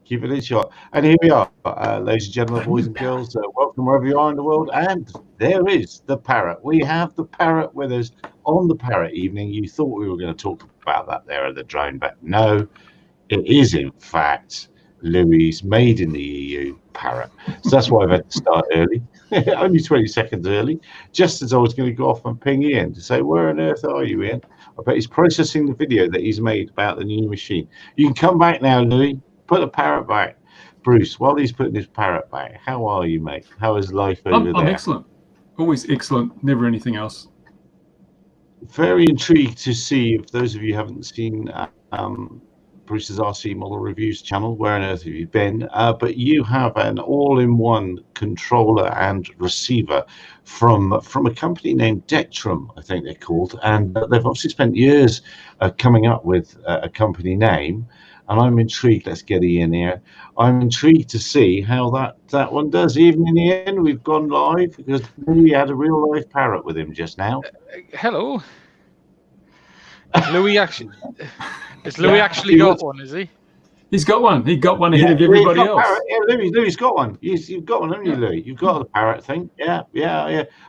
Keep it short. And here we are, ladies and gentlemen, boys and girls. Welcome wherever you are in the world. And there is the Parrot. We have the Parrot with us on the Parrot evening. You thought we were going to talk about that there at the drone, but no, it is in fact Louis' made in the EU Parrot. So that's why I've had to start early, only 20 seconds early, just as I was going to go off and ping Ian to say, where on earth are you, Ian? I bet he's processing the video that he's made about the new machine. You can come back now, Louis. Put the Parrot back. Bruce, while he's putting his Parrot back, how are you, mate? How is life over there? I'm excellent. Always excellent. Never anything else. Very intrigued to see, if those of you haven't seen Bruce's RC Model Reviews channel, where on earth have you been? But you have an all-in-one controller and receiver from a company named Dectrum, I think they're called, and they've obviously spent years coming up with a company name. And I'm intrigued. Let's get Ian here. I'm intrigued to see how that one does. Even in the end, we've gone live because we had a real live Parrot with him just now. Hello. Louis actually got one, is he? He's got one. He got one ahead of everybody else. Yeah, Louis got one. You've got one, haven't you, Louis? You've got the Parrot thing. Yeah.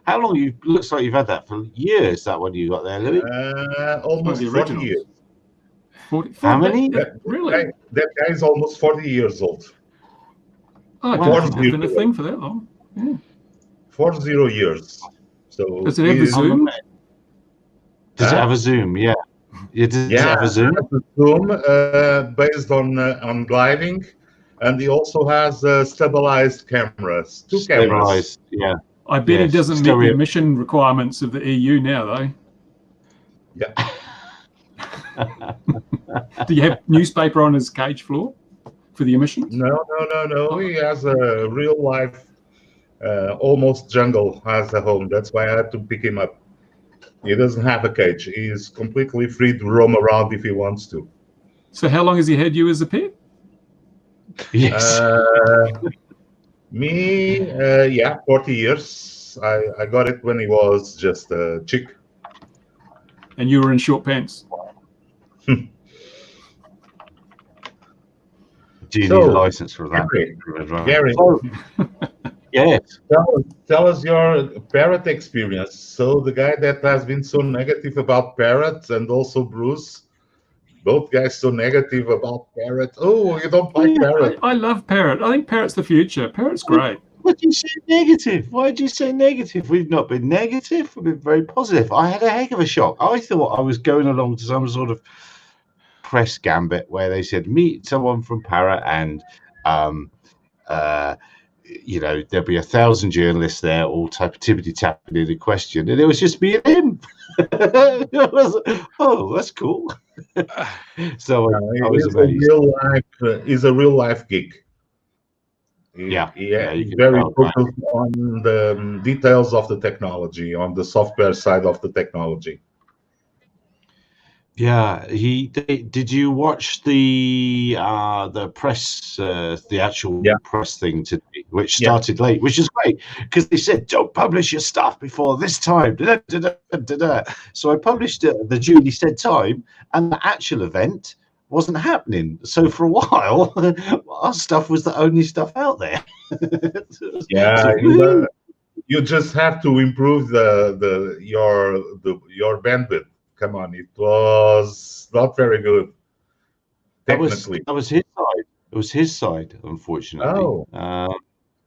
How long? Looks like you've had that for years. That one you got there, Louis. Almost 40 years. 40, how many? Really? That guy is almost 40 years old. Oh, I didn't think it's been a thing for that long. Yeah. 40 years. So does it have a zoom? Does it have a zoom? Yeah. Does it have a zoom? It has a zoom based on gliding, and he also has stabilized cameras. Two cameras. Yeah. I bet it doesn't meet the emission requirements of the EU now, though. Yeah. Do you have newspaper on his cage floor for the emissions? No. He has a real life, almost jungle as a home. That's why I had to pick him up. He doesn't have a cage. He is completely free to roam around if he wants to. So how long has he had you as a pet? Yes. 40 years. I got it when he was just a chick. And you were in short pants? Do you need a license for that? Gary, yes. Tell us your Parrot experience. So the guy that has been so negative about Parrot, and also Bruce, both guys so negative about Parrot. Oh, you don't like Parrot? I love Parrot. I think Parrot's the future. Parrot's great. Why did you say negative? Why did you say negative? We've not been negative. We've been very positive. I had a heck of a shock. I thought I was going along to some sort of press gambit where they said meet someone from Parrot and there'll be 1,000 journalists there all tippity tapping in a question, and it was just me and him. Oh, that's cool. So I was amazed. He's a real life geek. He's very focused on the details of the technology, on the software side of the technology. Yeah, did you watch the press, the actual press thing today, which started late, which is great because they said don't publish your stuff before this time. So I published it at the duly said time, and the actual event wasn't happening. So for a while, our stuff was the only stuff out there. You just have to improve your bandwidth. Come on, it was not very good. Technically, that was his side. It was his side, unfortunately. Oh,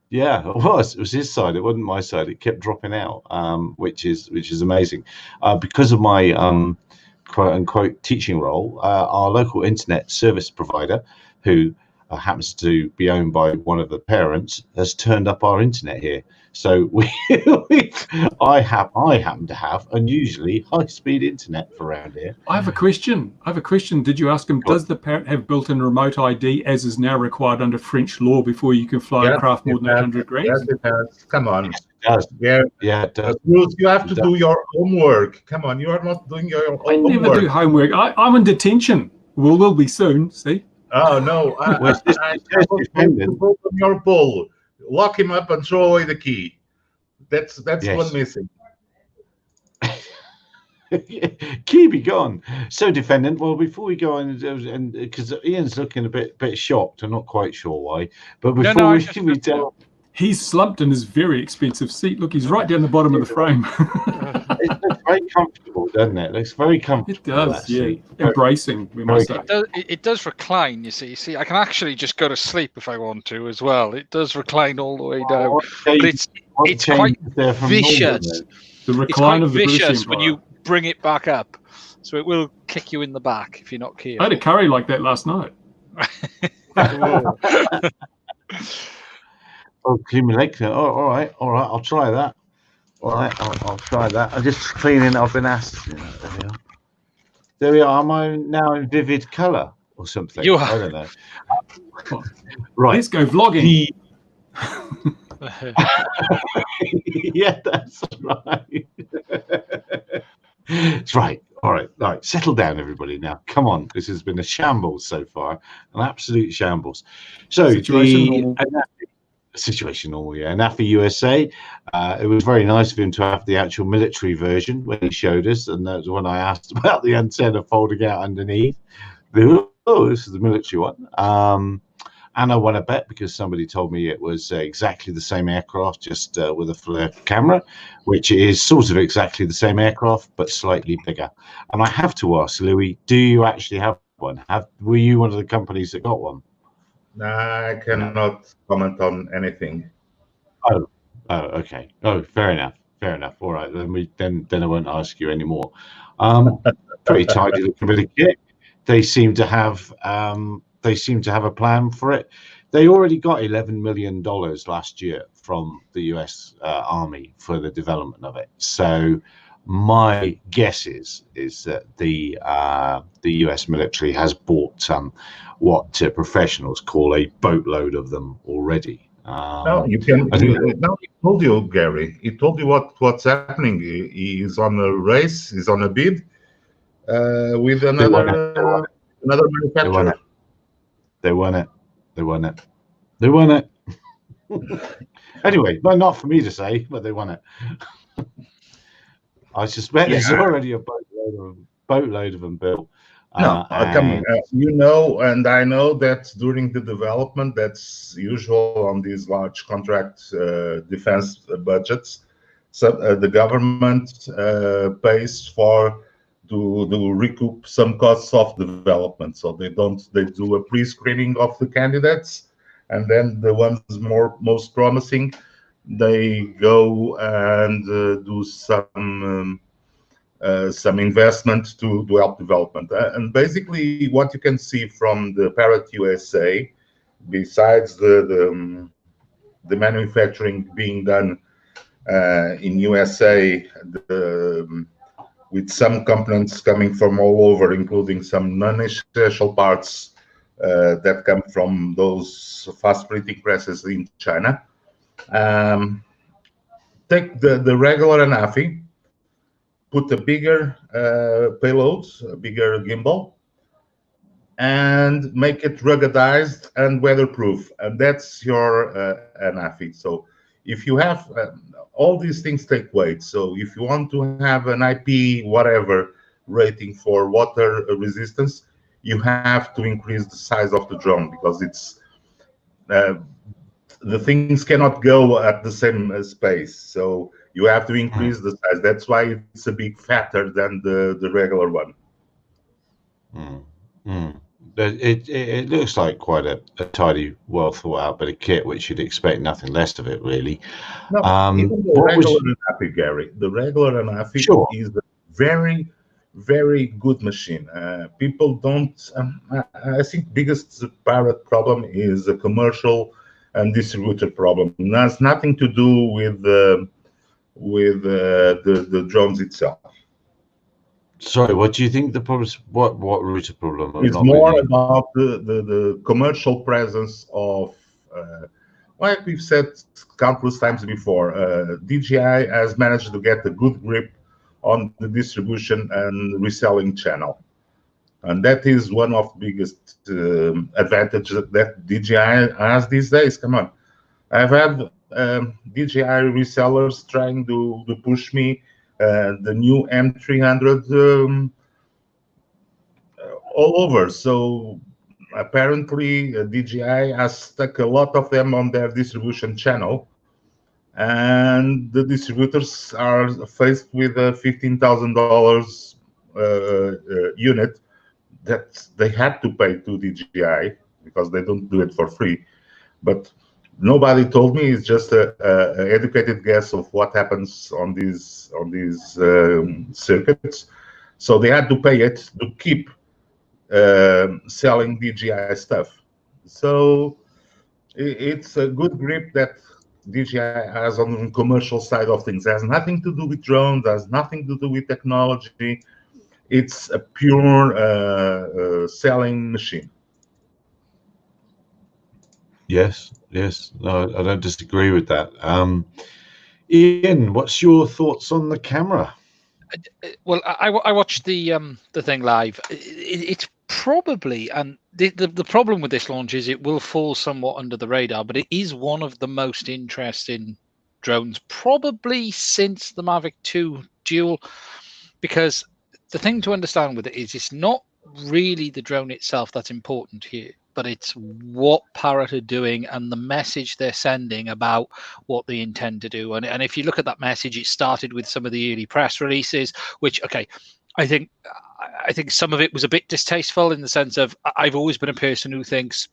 yeah, it was. It was his side. It wasn't my side. It kept dropping out, which is amazing. Because of my quote unquote teaching role, our local internet service provider, who happens to be owned by one of the parents, has turned up our internet here. So I happen to have unusually high-speed internet for around here. I have a question. Did you ask him, does the Parrot have built-in remote ID, as is now required under French law, before you can fly a craft more than 800 grams? Yes, it has. Come on. Yes, it does. Yeah, it does. Bruce, you have to do your homework. Come on, you are not doing your homework. I never do homework. I'm in detention. We'll be soon, see? Oh, no. I on your pole. Lock him up and throw away the key. That's one missing. Kiwi gone. So, defendant. Well, before we go on, and because Ian's looking a bit shocked, I'm not quite sure why. But before we tell, he's slumped in his very expensive seat. Look, he's right down the bottom of the frame. It looks very comfortable, doesn't it? It looks very comfortable. It does, yeah. Embracing, we must say. It does recline, you see. See, I can actually just go to sleep if I want to as well. It does recline all the way down. But it's quite vicious. The recline of the British Empire. When you bring it back up. So it will kick you in the back if you're not careful. I had a curry like that last night. Oh, clean my leg. Oh, all right. I'll try that. All right, I'll try that. I'm just cleaning. I've been asked. There we are. Am I now in vivid colour or something? You are. I don't know. Right. Let's go vlogging. Yeah, that's right. That's right. All right. Settle down, everybody. Now, come on. This has been a shambles so far, an absolute shambles. So situation normal, yeah. Anafi USA. It was very nice of him to have the actual military version when he showed us, and that was when I asked about the antenna folding out underneath. Oh, this is the military one. And I won a bet because somebody told me it was exactly the same aircraft, just with a flare camera, which is sort of exactly the same aircraft, but slightly bigger. And I have to ask, Louis, do you actually have one? Were you one of the companies that got one? I cannot comment on anything. Oh, okay. Oh, fair enough. All right, then I won't ask you anymore. Pretty tidy looking bit of kit. They seem to have a plan for it. They already got $11 million last year from the US Army for the development of it. So my guess is that the US military has bought what professionals call a boatload of them already. No, you can. No, he told you, Gary. He told you what's happening. He's on a race. He's on a bid with another manufacturer. They won it. Anyway, but not for me to say, but they won it. I suspect there's already a boatload of them built. No, come on. You know, and I know that during the development, that's usual on these large contract defense budgets. So the government pays to recoup some costs of development. So they do a pre-screening of the candidates, and then the ones most promising, they go and do some investment to help development. And basically what you can see from the Parrot USA, besides the manufacturing being done in USA, with some components coming from all over, including some non-essential parts that come from those fast printing presses in China. Take the regular Anafi, put a bigger payload, a bigger gimbal, and make it ruggedized and weatherproof. And that's your Anafi. So if you have all these things take weight. So if you want to have an IP whatever rating for water resistance, you have to increase the size of the drone, because it's the things cannot go at the same space. So you have to increase the size. That's why it's a bit fatter than the regular one. It looks like quite a tidy, well thought out bit of kit, which you'd expect nothing less of it, really. No, even the regular Anafi, Gary, the regular Anafi is a very, very good machine. People don't. I think biggest Parrot problem is a commercial and distributor problem. It has nothing to do with the drones itself. Sorry, what do you think the problem is? What router problem? It's more about the commercial presence of, like we've said countless times before, DJI has managed to get a good grip on the distribution and reselling channel. And that is one of the biggest advantages that DJI has these days. Come on. I've had DJI resellers trying to push me the new M300 all over. So apparently DJI has stuck a lot of them on their distribution channel, and the distributors are faced with a $15,000 unit that they had to pay to DJI because they don't do it for free. But nobody told me. It's just a educated guess of what happens on these circuits. So they had to pay it to keep selling DJI stuff. So it's a good grip that DJI has on the commercial side of things. It has nothing to do with drones, has nothing to do with technology. It's a pure selling machine. Yes, yes. No, I don't disagree with that. Ian, what's your thoughts on the camera? Well, I watched the thing live. It's probably, and the problem with this launch is it will fall somewhat under the radar, but it is one of the most interesting drones probably since the Mavic 2 Dual, because the thing to understand with it is it's not really the drone itself that's important here, but it's what Parrot are doing and the message they're sending about what they intend to do. And if you look at that message, it started with some of the early press releases, which, okay, I think some of it was a bit distasteful in the sense of I've always been a person who thinks,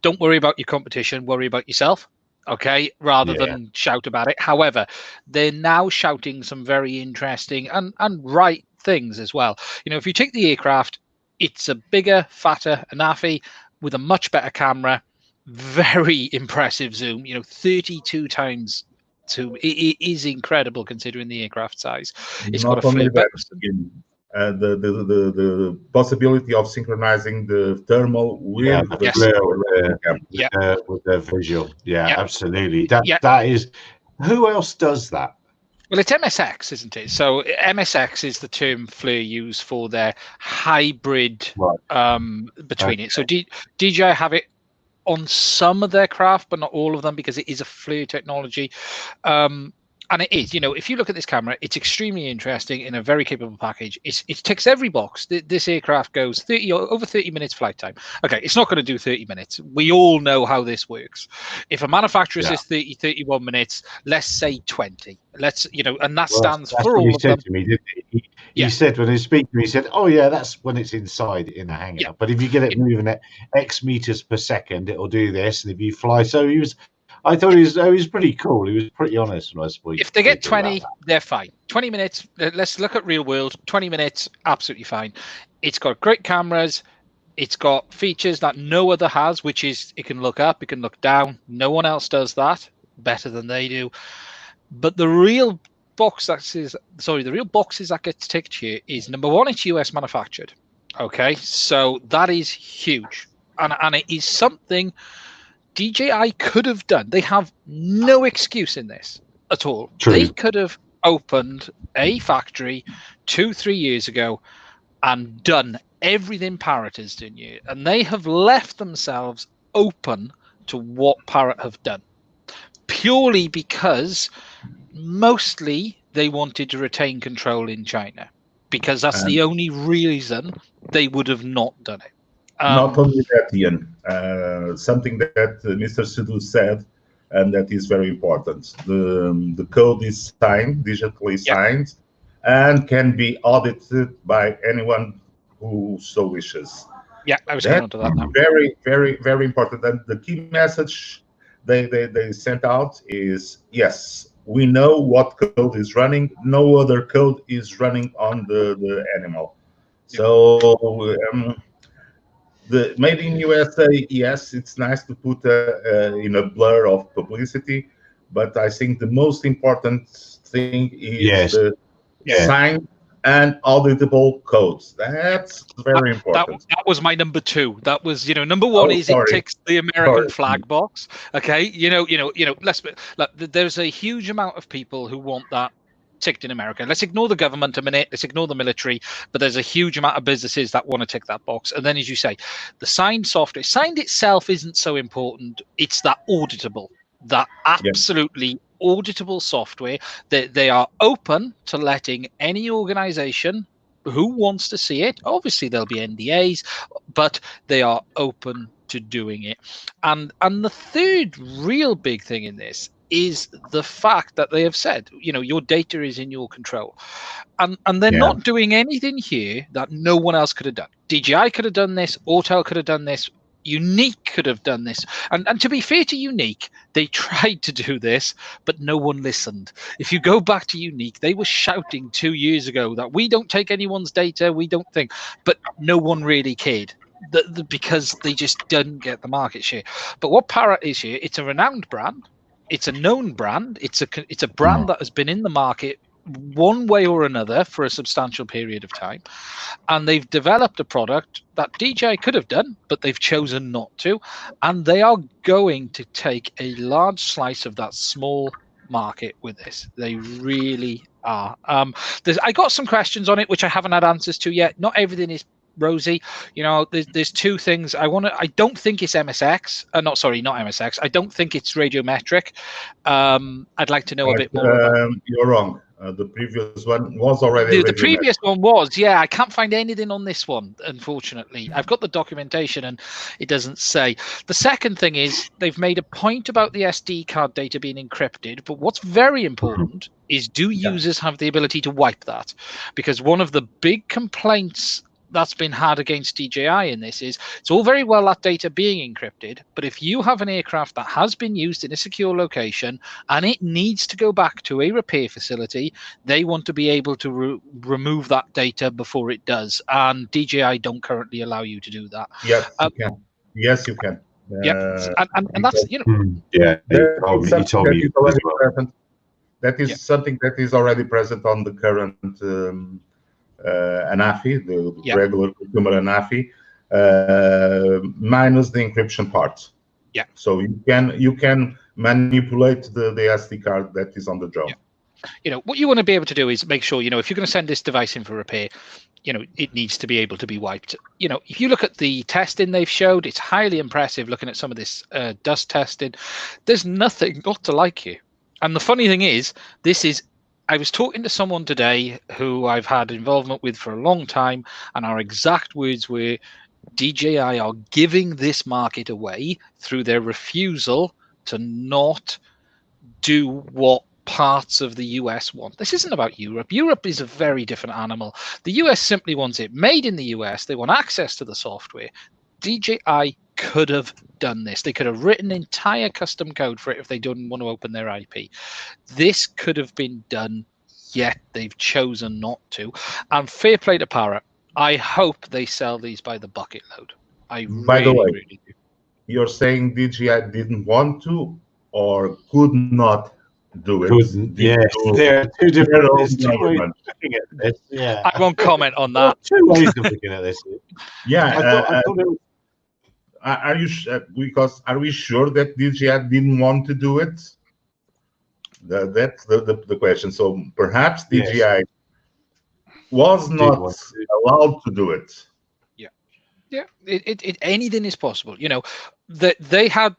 don't worry about your competition, worry about yourself. Okay, rather than shout about it. However, they're now shouting some very interesting and right things as well. You know, if you take the aircraft, it's a bigger, fatter Anafi with a much better camera, very impressive zoom. You know, 32 times zoom. It is incredible considering the aircraft size. It's Not got a only flare that, the possibility of synchronizing the thermal with with the visual. Yeah, absolutely. That is. Who else does that? Well, it's MSX, isn't it? So MSX is the term FLIR use for their hybrid between it. So DJI have it on some of their craft, but not all of them, because it is a FLIR technology. And it is, you know, if you look at this camera, it's extremely interesting in a very capable package. It ticks every box. This aircraft goes over 30 minutes flight time. Okay, it's not going to do 30 minutes. We all know how this works. If a manufacturer says 30, 31 minutes, let's say 20. Let's, you know, and that stands for all of them. To me, didn't he? He said when he was speaking, he said, "Oh yeah, that's when it's inside in a hangar. Yeah. But if you get it moving at X meters per second, it'll do this. And if you fly, so he was." I thought he was pretty cool. He was pretty honest when I spoke. If they get 20, they're fine. 20 minutes. Let's look at real world. 20 minutes, absolutely fine. It's got great cameras. It's got features that no other has, which is it can look up, it can look down. No one else does that better than they do. But the real boxes that gets ticked here is, number one, it's US manufactured. Okay, so that is huge, and it is something DJI could have done. They have no excuse in this at all. True. They could have opened a factory 2-3 years ago and done everything Parrot has done here, and they have left themselves open to what Parrot have done, purely because mostly they wanted to retain control in China, because that's the only reason they would have not done it. Not only that, Ian, something that Mr. Seydoux said, and that is very important. The code is signed, digitally signed, and can be audited by anyone who so wishes. Yeah, I was going on to that now. Very, very, very important. And the key message they sent out is, yes, we know what code is running. No other code is running on the animal. So the made in USA, yes, it's nice to put in a blur of publicity, but I think the most important thing is the signed and auditable codes. That's very important. That was my number two. That was, you know, number one is it ticks the American flag box. Okay, you know. There's a huge amount of people who want that ticked in America. Let's ignore the government a minute. Let's ignore the military. But there's a huge amount of businesses that want to tick that box. And then, as you say, the signed software, signed itself isn't so important. It's that auditable, that absolutely auditable software. They are open to letting any organization who wants to see it. Obviously, there'll be NDAs, but they are open to doing it. And the third real big thing in this is the fact that they have said, your data is in your control. And they're not doing anything here that no one else could have done. DJI could have done this, Autel could have done this, Unique could have done this. And to be fair to Unique, they tried to do this, but no one listened. If you go back to Unique, they were shouting 2 years ago that we don't take anyone's data, we don't think, but no one really cared. Because they just didn't get the market share. But what Parrot is here, it's a renowned brand, it's a known brand, it's a brand that has been in the market one way or another for a substantial period of time, and they've developed a product that DJI could have done, but they've chosen not to, and they are going to take a large slice of that small market with this. They really are. I got some questions on it which I haven't had answers to yet. Not everything is rosy. There's two things I don't think it's MSX. Not MSX. I don't think it's radiometric. I'd like to know a bit more about you're wrong. The previous one was already the previous one was. I can't find anything on this one, unfortunately. I've got the documentation and it doesn't say. The second thing is they've made a point about the SD card data being encrypted, but what's very important is, do users have the ability to wipe that? Because one of the big complaints that's been had against DJI in this is, it's all very well that data being encrypted, but if you have an aircraft that has been used in a secure location and it needs to go back to a repair facility, they want to be able to remove that data before it does, and DJI don't currently allow you to do that. Yes, you can. Yes, you can. And that's, he told me that is something that is already present on the current Anafi, the regular consumer Anafi, minus the encryption part. So you can manipulate the SD card that is on the drone. What you want to be able to do is make sure, if you're going to send this device in for repair, it needs to be able to be wiped. If you look at the testing they've showed, it's highly impressive. Looking at some of this dust testing, there's nothing not to like here. And the funny thing is, I was talking to someone today who I've had involvement with for a long time, and our exact words were, DJI are giving this market away through their refusal to not do what parts of the US want. This isn't about Europe. Europe is a very different animal. The US simply wants it made in the US. They want access to the software. DJI could have done this. They could have written entire custom code for it if they didn't want to open their IP. This could have been done, yet they've chosen not to. And fair play to Parrot. I hope they sell these by the bucket load. By the way, really do. You're saying DJI didn't want to or could not do it? Yes, there are two different ways of looking at this. Yeah, I won't comment on that. Two ways of looking at this. Yeah, I thought it was, are we sure that DJI didn't want to do it? That's the question. So perhaps DJI was not allowed to do it. Yeah. Anything is possible. That they had.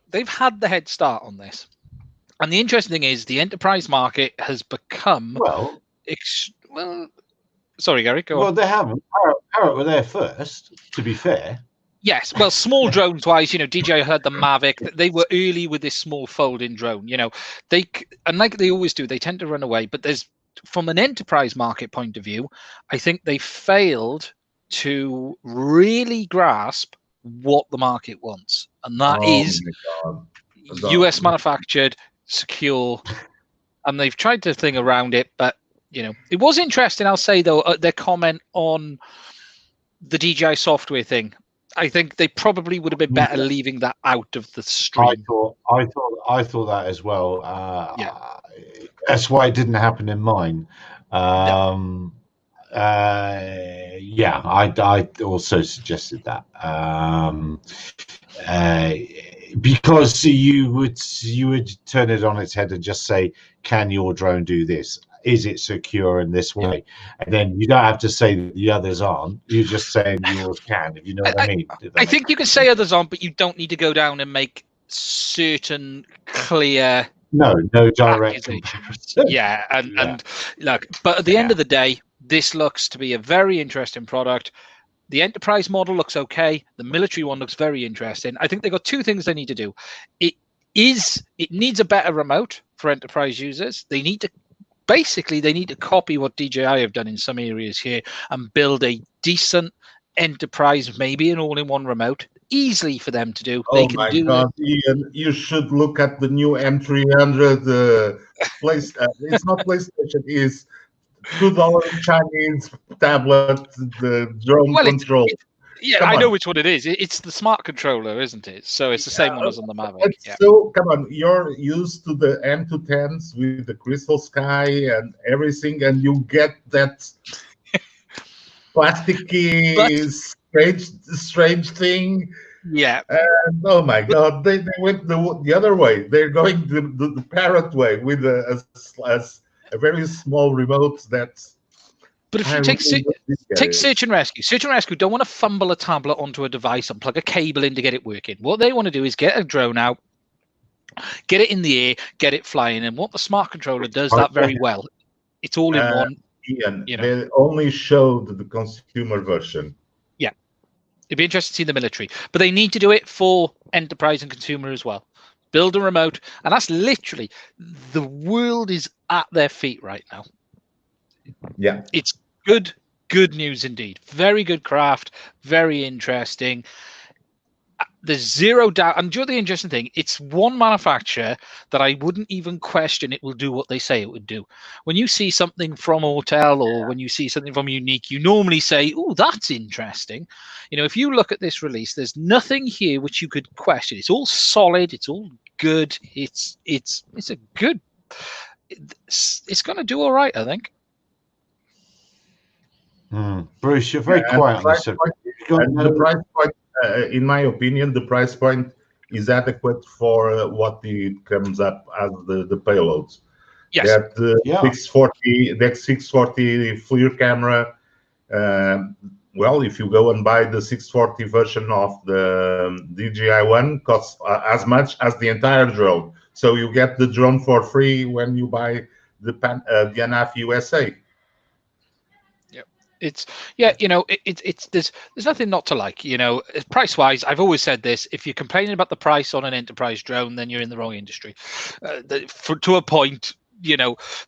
They've had the head start on this, and the interesting thing is the enterprise market has become Sorry, Gary. Go on. Well, they haven't. Parrot were there first. To be fair. Yes, well, small drones wise, DJI had the Mavic. They were early with this small folding drone. And like they always do, they tend to run away. But from an enterprise market point of view, I think they failed to really grasp what the market wants, and that is US manufactured, secure. And they've tried to think around it, but it was interesting. I'll say though, their comment on the DJI software thing. I think they probably would have been better leaving that out of the stream. I thought that as well. That's why it didn't happen in mine. I also suggested that because you would turn it on its head and just say, "Can your drone do this? Is it secure in this way?" And then you don't have to say that the others aren't. You're just saying yours can, if you know what I mean. I think you can say others aren't, but you don't need to go down and make certain clear No direct accusations. comparison. Yeah, and look, but at the end of the day, this looks to be a very interesting product. The enterprise model looks okay. The military one looks very interesting. I think they've got two things they need to do. It needs a better remote for enterprise users. They need to copy what DJI have done in some areas here and build a decent enterprise, maybe an all-in-one remote, easily for them to do. Oh my God, Ian, you should look at the new M300 it's not PlayStation, it's $2 Chinese tablet, the drone control. I know which one it is. It's the smart controller, isn't it? So it's the same one as on the Mavic. So come on, you're used to the M210s with the crystal sky and everything, and you get that plasticky, strange thing. Yeah. And oh my God, they went the other way. They're going the Parrot way with a very small remote that's. But if you take search and rescue don't want to fumble a tablet onto a device and plug a cable in to get it working. What they want to do is get a drone out, get it in the air, get it flying. And what the smart controller does that very well. It's all in one. Ian, they only showed the consumer version. Yeah. It'd be interesting to see the military. But they need to do it for enterprise and consumer as well. Build a remote. And that's literally, the world is at their feet right now. Yeah, it's good news indeed. Very good craft, very interesting. There's zero doubt. And do you know the interesting thing? It's one manufacturer that I wouldn't even question it will do what they say it would do. When you see something from Autel or when you see something from Unique, you normally say, oh, that's interesting. You know, if you look at this release, there's nothing here which you could question. It's all solid. It's all good. It's a good. It's going to do all right, I think. Bruce, you're very quiet on this subject. The price point, in my opinion, the price point is adequate for what it comes up as the payloads. Yes. That 640 FLIR camera. Well, if you go and buy the 640 version of the DJI one, costs as much as the entire drone. So you get the drone for free when you buy the Anafi USA. It's there's nothing not to like, price wise. I've always said this: if you're complaining about the price on an enterprise drone, then you're in the wrong industry. To a point,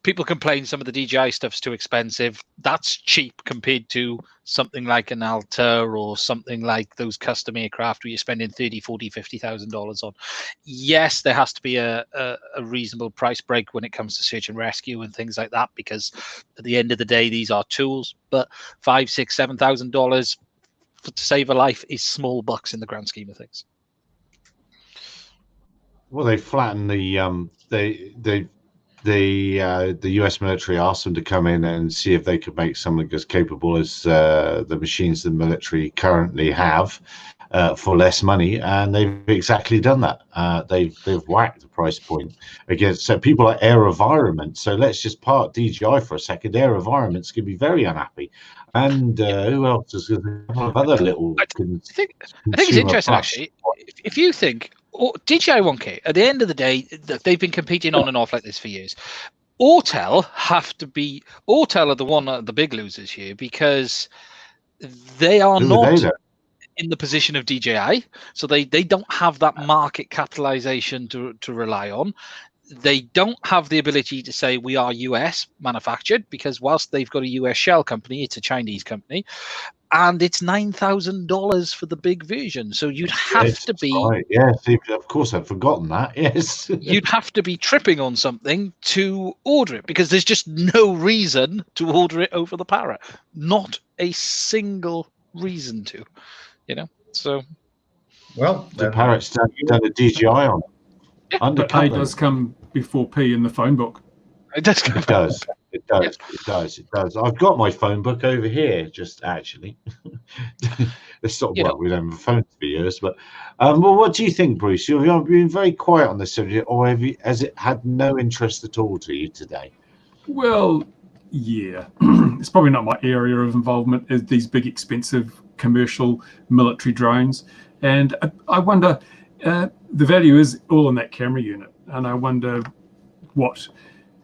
people complain some of the DJI stuff's too expensive. That's cheap compared to something like an Alta or something like those custom aircraft where you're spending $30,000, $40,000, $50,000 on. Yes, there has to be a reasonable price break when it comes to search and rescue and things like that, because at the end of the day, these are tools. But $5,000, $6,000, $7,000 to save a life is small bucks in the grand scheme of things. Well, they flattened the US military asked them to come in and see if they could make something as capable as the machines the military currently have for less money, and they've exactly done that. They've whacked the price point against. So people like AeroVironment. So let's just park DJI for a second. AeroVironment's going to be very unhappy. And who else is going to have other little? I think it's interesting actually. If you think. DJI 1K, at the end of the day, they've been competing on and off like this for years. Autel are the big losers here, because they are not in the position of DJI, so they don't have that market capitalization to rely on. They don't have the ability to say we are US manufactured, because whilst they've got a US shell company, it's a Chinese company. And it's $9,000 for the big version. So you'd have to be... Right. Yes, of course, I've forgotten that. Yes. You'd have to be tripping on something to order it, because there's just no reason to order it over the Parrot. Not a single reason to, So... Well, the Parrot's done a DJI on it. Yeah. But A does come before P in the phone book. It does. It does. I've got my phone book over here, just actually. It's not work. We don't have a phone for years, but well, what do you think, Bruce? You've been very quiet on this subject, or has it had no interest at all to you today? Well, yeah, it's probably not my area of involvement. Is these big, expensive commercial military drones, and I wonder. The value is all in that camera unit, and I wonder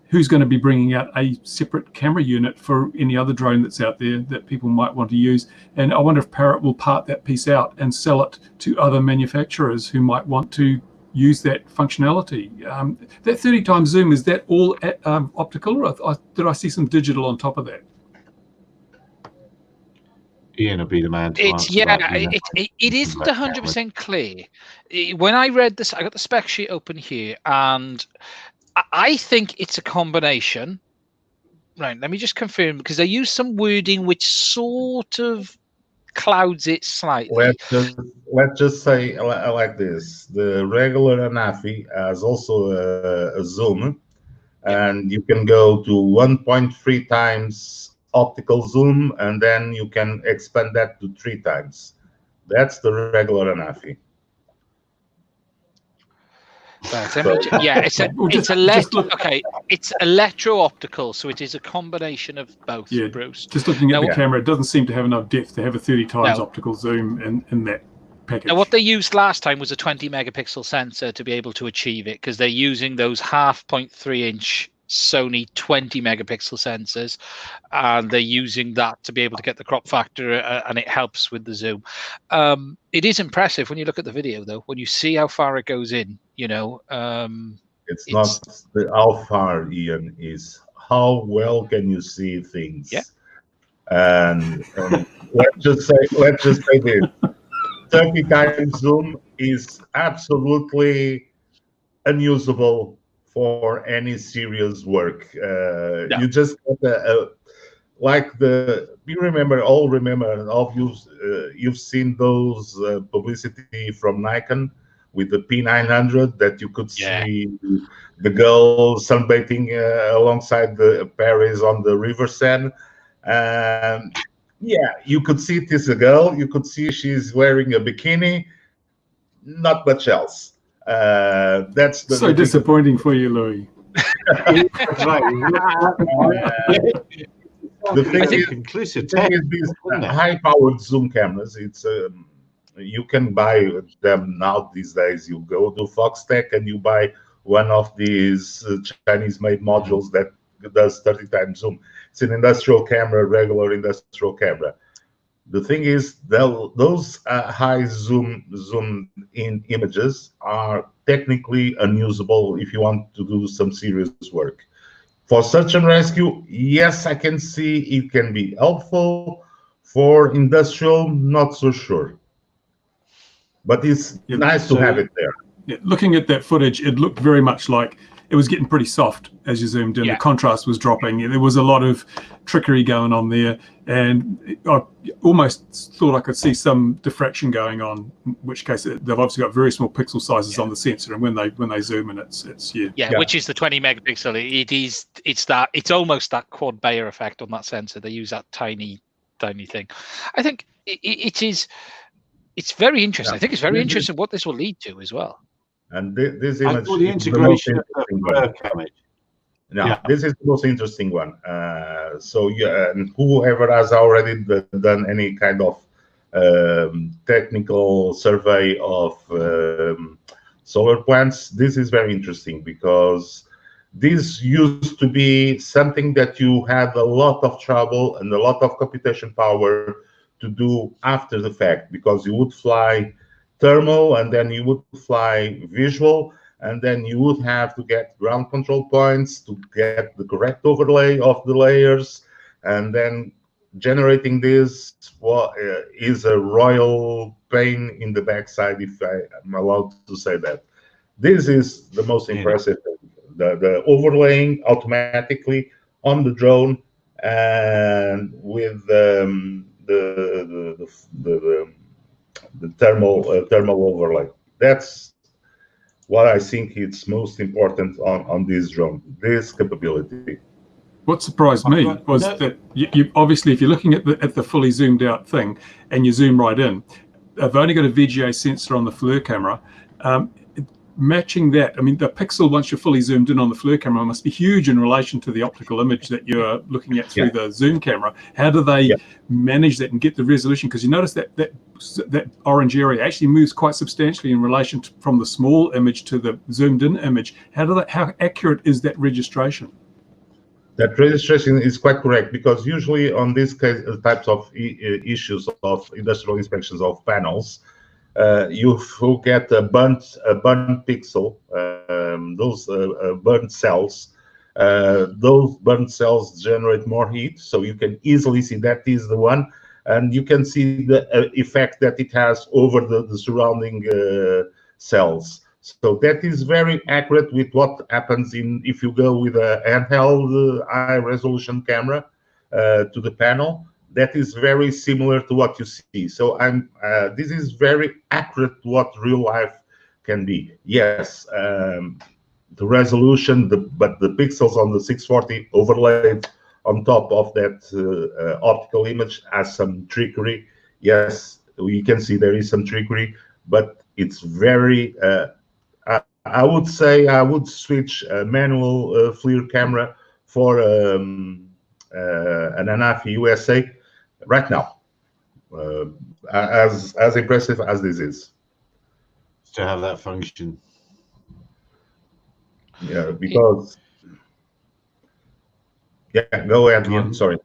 who's going to be bringing out a separate camera unit for any other drone that's out there that people might want to use. And I wonder if Parrot will part that piece out and sell it to other manufacturers who might want to use that functionality. That 30 times zoom, is that all optical, or did I see some digital on top of that? Ian will be the man to answer yeah, that, you know. it isn't 100% clear. When I read this, I got the spec sheet open here, and I think it's a combination. Right, let me just confirm, because they use some wording which sort of clouds it slightly. Let's just say like this: the regular Anafi has also a zoom, and you can go to 1.3 times optical zoom, and then you can expand that to 3 times. That's the regular Anafi. Right, yeah, it's electro-optical, so it is a combination of both. Yeah, Bruce. Just looking at the camera, it doesn't seem to have enough depth to have a 30 times optical zoom in that package. Now, what they used last time was a 20 megapixel sensor to be able to achieve it, because they're using those 0.3-inch Sony 20 megapixel sensors, and they're using that to be able to get the crop factor, and it helps with the zoom. It is impressive when you look at the video, though, when you see how far it goes in. You know, it's not how far, Ian, is how well can you see things. Yeah. And let's just say this: 30 times zoom is absolutely unusable for any serious work. You just got you all remember, all of you've seen those publicity from Nikon with the P900 that you could see the girl sunbathing alongside the Paris on the River Seine. Yeah, you could see it is a girl. You could see she's wearing a bikini. Not much else. That's so disappointing for you, Louis. The thing is these high-powered zoom cameras. It's you can buy them now these days. You go to Foxtech and you buy one of these Chinese-made modules that does 30 times zoom. It's an industrial camera, regular industrial camera. The thing is, those high zoom in images are technically unusable if you want to do some serious work. For search and rescue, yes, I can see it can be helpful. For industrial, not so sure. But it's nice to have it there. Yeah, looking at that footage, it looked very much like it was getting pretty soft as you zoomed in. The contrast was dropping. There was a lot of trickery going on there, and I almost thought I could see some diffraction going on, in which case they've obviously got very small pixel sizes on the sensor, and when they zoom in, it's which is the 20 megapixel. It's almost that quad Bayer effect on that sensor. They use that tiny thing. I think it's very interesting. I think it's very interesting what this will lead to as well. And this image, the integration of the image. Now, this is the most interesting one. So and whoever has already done any kind of technical survey of solar plants, this is very interesting, because this used to be something that you had a lot of trouble and a lot of computation power to do after the fact, because you would fly thermal, and then you would fly visual, and then you would have to get ground control points to get the correct overlay of the layers, and then generating this is a royal pain in the backside, if I am allowed to say that. This is the most impressive thing. The overlaying automatically on the drone, and with the thermal overlay. That's what I think is most important on this drone, this capability. What surprised me was that you obviously, if you're looking at the fully zoomed out thing and you zoom right in, they've only got a VGA sensor on the FLIR camera. matching that, I mean, the pixel, once you're fully zoomed in on the FLIR camera, must be huge in relation to the optical image that you're looking at through the zoom camera. How do they manage that and get the resolution? Because you notice that orange area actually moves quite substantially in relation to, from the small image to the zoomed in image. How accurate is that registration? That registration is quite correct, because usually on these types of issues of industrial inspections of panels, you will get a burnt pixel, those burnt cells. Those burnt cells generate more heat, so you can easily see that is the one, and you can see the effect that it has over the surrounding cells. So that is very accurate with what happens if you go with a handheld high resolution camera to the panel. That is very similar to what you see. So this is very accurate to what real life can be. Yes, the resolution, but the pixels on the 640 overlaid on top of that optical image has some trickery. Yes, you can see there is some trickery, but it's very. I would say I would switch a manual FLIR camera for an Anafi USA right now, as impressive as this is. To have that function. Yeah, because go ahead, Ian. Sorry.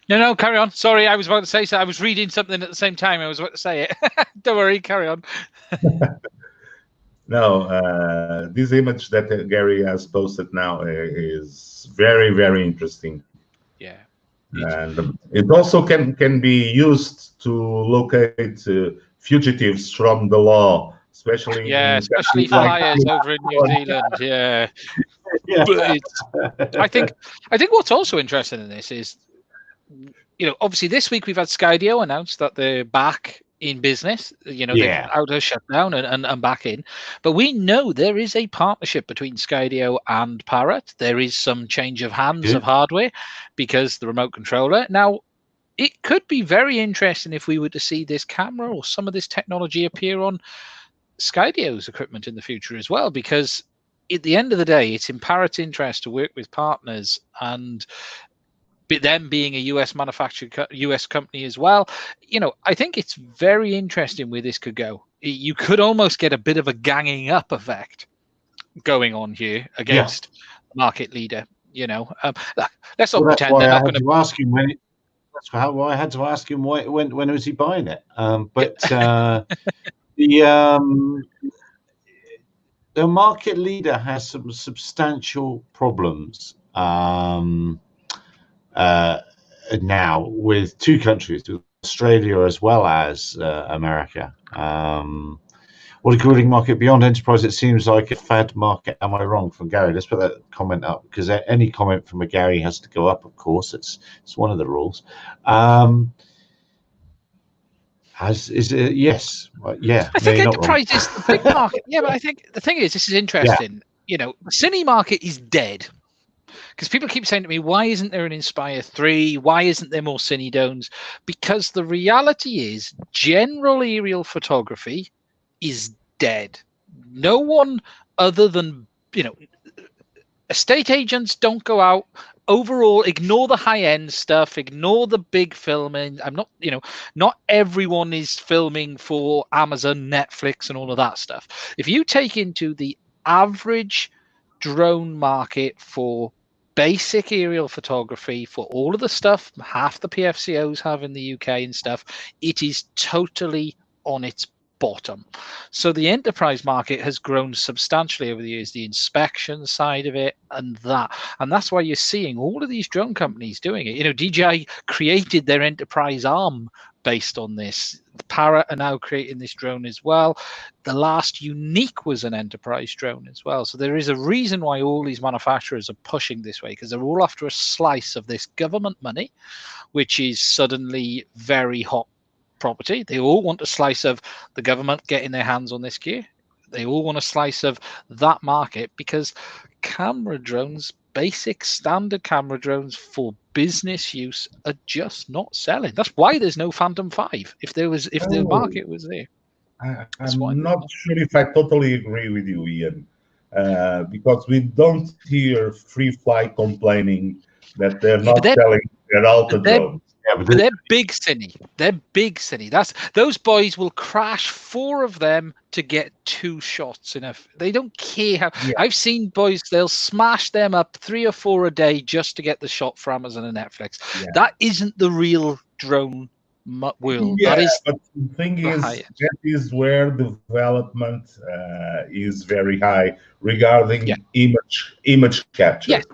No, carry on. Sorry, I was about to say so. I was reading something at the same time. I was about to say it. Don't worry, carry on. No, this image that Gary has posted now is very, very interesting. Yeah. And it also can be used to locate fugitives from the law, especially especially flyers over in New Zealand. Yeah. But I think what's also interesting in this is, obviously this week we've had Seydoux announce that they're back in business. They've out of shutdown and back in. But we know there is a partnership between Seydoux and Parrot. There is some change of hands of hardware because the remote controller. Now, it could be very interesting if we were to see this camera or some of this technology appear on Seydoux's equipment in the future as well, because at the end of the day, it's in Parrot's interest to work with partners, and them being a US manufacturer, US company as well. I think it's very interesting where this could go. You could almost get a bit of a ganging up effect going on here against the market leader. Let's not pretend they're not going to ask him when. That's how I had to ask him when was he buying it. The market leader has some substantial problems now with two countries, with Australia as well as America. What a growing market beyond enterprise. It seems like a fad market. Am I wrong? From Gary. Let's put that comment up, because any comment from a Gary has to go up. Of course, it's one of the rules. Yes, yeah. I think enterprise is the big market. Yeah, but I think the thing is, this is interesting. The cine market is dead. Because people keep saying to me, why isn't there an Inspire 3? Why isn't there more Cinedones? Because the reality is, general aerial photography is dead. No one other than, estate agents don't go out. Overall, ignore the high-end stuff, ignore the big filming. Not everyone is filming for Amazon, Netflix, and all of that stuff. If you take into the average drone market for basic aerial photography, for all of the stuff half the PFCOs have in the UK and stuff, it is totally on its bottom. So the enterprise market has grown substantially over the years, the inspection side of it and that's why you're seeing all of these drone companies doing it. DJI created their enterprise arm based on this. Parrot are now creating this drone as well. The last Unique was an enterprise drone as well. So there is a reason why all these manufacturers are pushing this way, because they're all after a slice of this government money, which is suddenly very hot property. They all want a slice of the government getting their hands on this gear. They all want a slice of that market, because camera drones, basic standard camera drones for business use, are just not selling. That's why there's no Phantom 5. If the market was there. That's what I'm not sure if I totally agree with you, Ian, because we don't hear Free Fly complaining that they're Yeah, not selling their Alta but they're drones. Yeah, but they're big cine. They're big cine. Those boys will crash 4 of them to get 2 shots in a. They don't care how. Yeah. I've seen boys. They'll smash them up 3 or 4 a day just to get the shot for Amazon and Netflix. Yeah. That isn't the real drone world. Yeah, That is but the thing the is, high end. that is where development is very high regarding Yeah. image capture. Yes.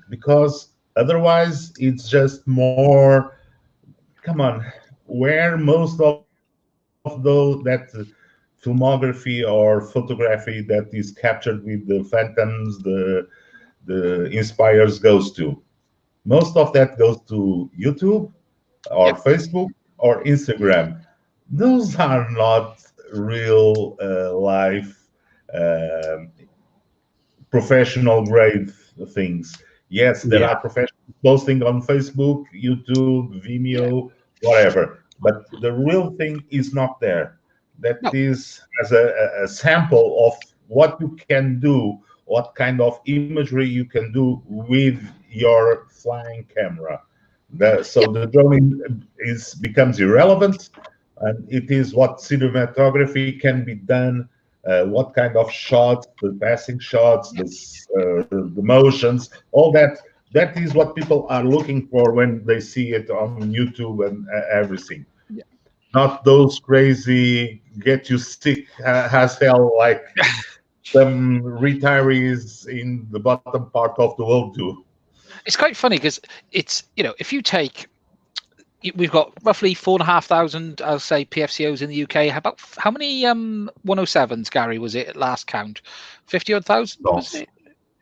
Because otherwise, it's just more. Come on, where most of those that filmography or photography that is captured with the Phantoms, the Inspires goes to. Most of that goes to YouTube or Facebook or Instagram. Those are not real life professional grade things. Yes, there are professionals posting on Facebook, YouTube, Vimeo, whatever, but the real thing is not there. That is as a sample of what you can do, what kind of imagery you can do with your flying camera. So the drone becomes irrelevant, and it is what cinematography can be done, what kind of shots, the passing shots, the motions, all that. That is what people are looking for when they see it on YouTube and everything. Yeah. Not those crazy get you sick as hell like some retirees in the bottom part of the world do. It's quite funny because it's, if you take, we've got roughly 4,500, I'll say, PFCOs in the UK. About how many 107s, Gary, was it at last count? 50 odd thousand? Lots. Was it?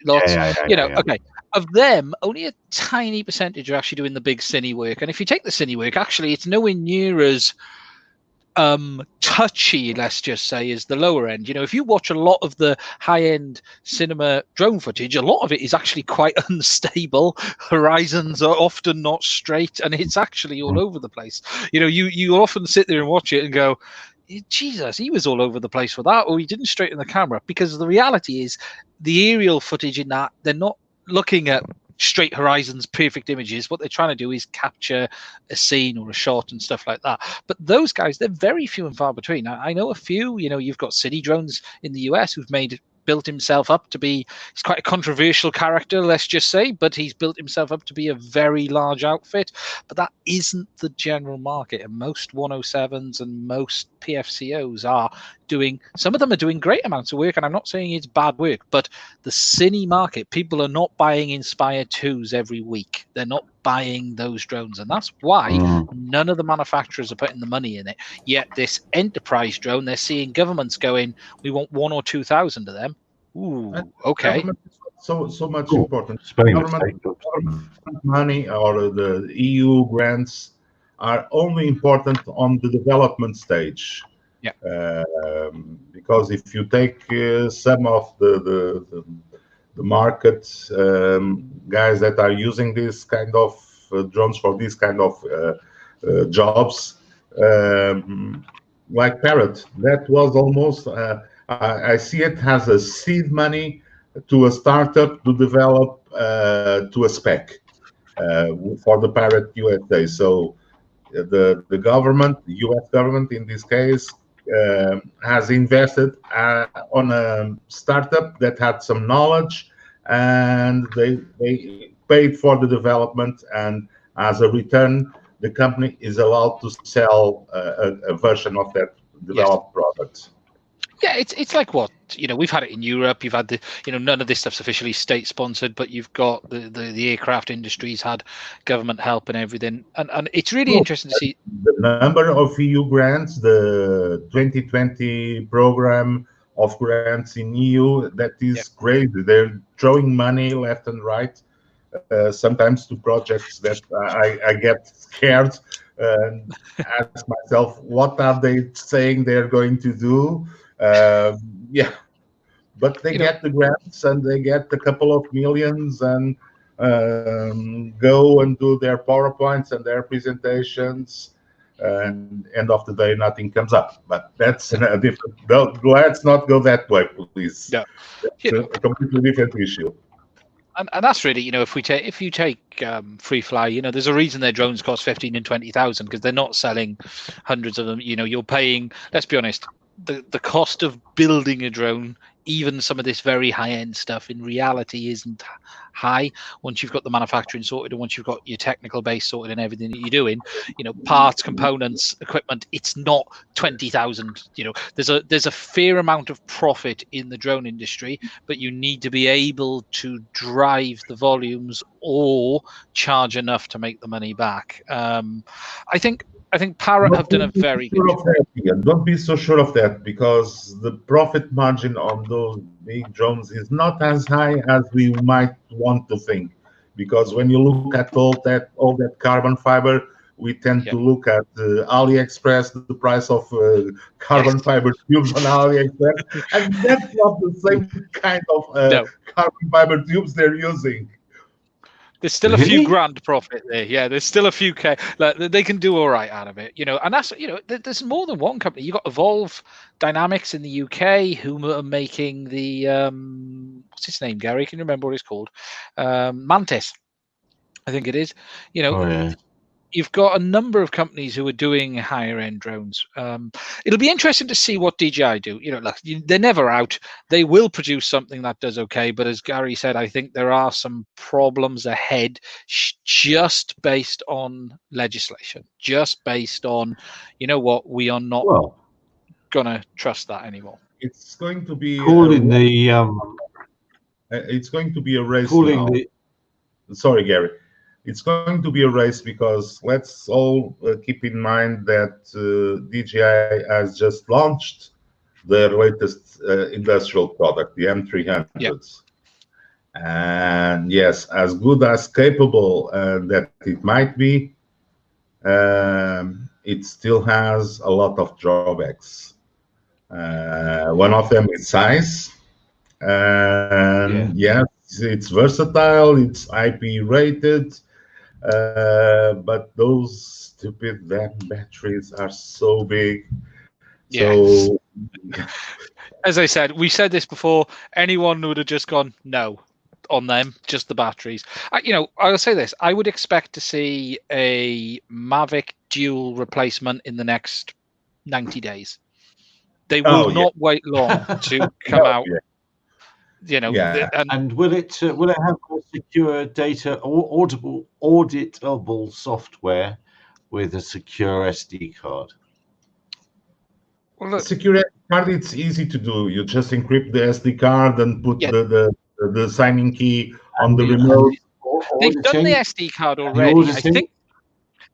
Lots. Yeah. Okay. Of them, only a tiny percentage are actually doing the big cine work. And if you take the cine work, actually, it's nowhere near as touchy, let's just say, is the lower end. If you watch a lot of the high-end cinema drone footage, a lot of it is actually quite unstable. Horizons are often not straight, and it's actually all over the place. You often sit there and watch it and go, Jesus, he was all over the place for that, or he didn't straighten the camera. Because the reality is, the aerial footage in that, they're not looking at straight horizons, perfect images. What they're trying to do is capture a scene or a shot and stuff like that. But those guys, they're very few and far between. I know a few. You've got City Drones in the US who've built himself up to be, he's quite a controversial character, let's just say, but he's built himself up to be a very large outfit. But that isn't the general market, and most 107s and most PFCOs are doing, some of them are doing great amounts of work, and I'm not saying it's bad work, but the cine market, people are not buying Inspire 2s every week. They're not buying those drones, and that's why none of the manufacturers are putting the money in it. Yet this enterprise drone, they're seeing governments going, we want 1,000 or 2,000 of them. Ooh, okay. So much important. Government money or the EU grants are only important on the development stage. Yeah. Because if you take some of the market guys that are using this kind of drones for this kind of jobs, like Parrot, that was almost, I see it as a seed money to a startup to develop to a spec for the Parrot USA. So the government, the US government in this case, has invested on a startup that had some knowledge, and they paid for the development, and as a return, the company is allowed to sell a version of that developed product. Yeah, it's like what, we've had it in Europe. You've had the, none of this stuff's officially state sponsored, but you've got the aircraft industries had government help and everything. And it's really interesting to see the number of EU grants, the 2020 program of grants in EU, that is great. They're throwing money left and right, sometimes to projects that I get scared and ask myself, what are they saying they're going to do? But they get the grants, and they get a couple of millions, and go and do their PowerPoints and their presentations. and end of the day nothing comes up. But that's a different. Let's not go that way, please. Yeah. It's a completely different issue. And that's really, if you take Free Fly, there's a reason their drones cost 15 and 20,000, because they're not selling hundreds of them. You're paying, let's be honest, the cost of building a drone, even some of this very high-end stuff, in reality isn't high once you've got the manufacturing sorted and once you've got your technical base sorted and everything that you're doing. Parts, components, equipment. It's not 20,000. There's a fair amount of profit in the drone industry, but you need to be able to drive the volumes or charge enough to make the money back. I think Parrot have done a very good job. Don't be so sure of that, because the profit margin on those big drones is not as high as we might want to think. Because when you look at all that carbon fiber, we tend to look at AliExpress, the price of carbon fiber tubes on AliExpress, and that's not the same kind of carbon fiber tubes they're using. There's still a few grand profit there. Yeah, there's still a few K. Like, they can do all right out of it, And that's, there's more than one company. You've got Evolve Dynamics in the UK, who are making the what's its name, Gary? Can you remember what it's called? Mantis, I think it is. You've got a number of companies who are doing higher end drones. It'll be interesting to see what DJI do. Look, they're never out. They will produce something that does okay. But as Gary said, I think there are some problems ahead, just based on legislation, just based on, we are not gonna trust that anymore. It's going to be it's going to be a race. Sorry, Gary. It's going to be a race, because let's all keep in mind that DJI has just launched their latest industrial product, the M300s. Yep. And yes, as good as capable that it might be, it still has a lot of drawbacks. One of them is size. And yes, it's versatile, it's IP rated. But those stupid damn batteries are so big. So, as I said, we said this before. Anyone would have just gone no on them, just the batteries. I'll say this: I would expect to see a Mavic Dual replacement in the next 90 days. They will not wait long to come out. And will it have secure data or auditable software with a secure SD card? Well, look, secure SD card, it's easy to do. You just encrypt the SD card and put the signing key on the remote. They've done the SD card already. I think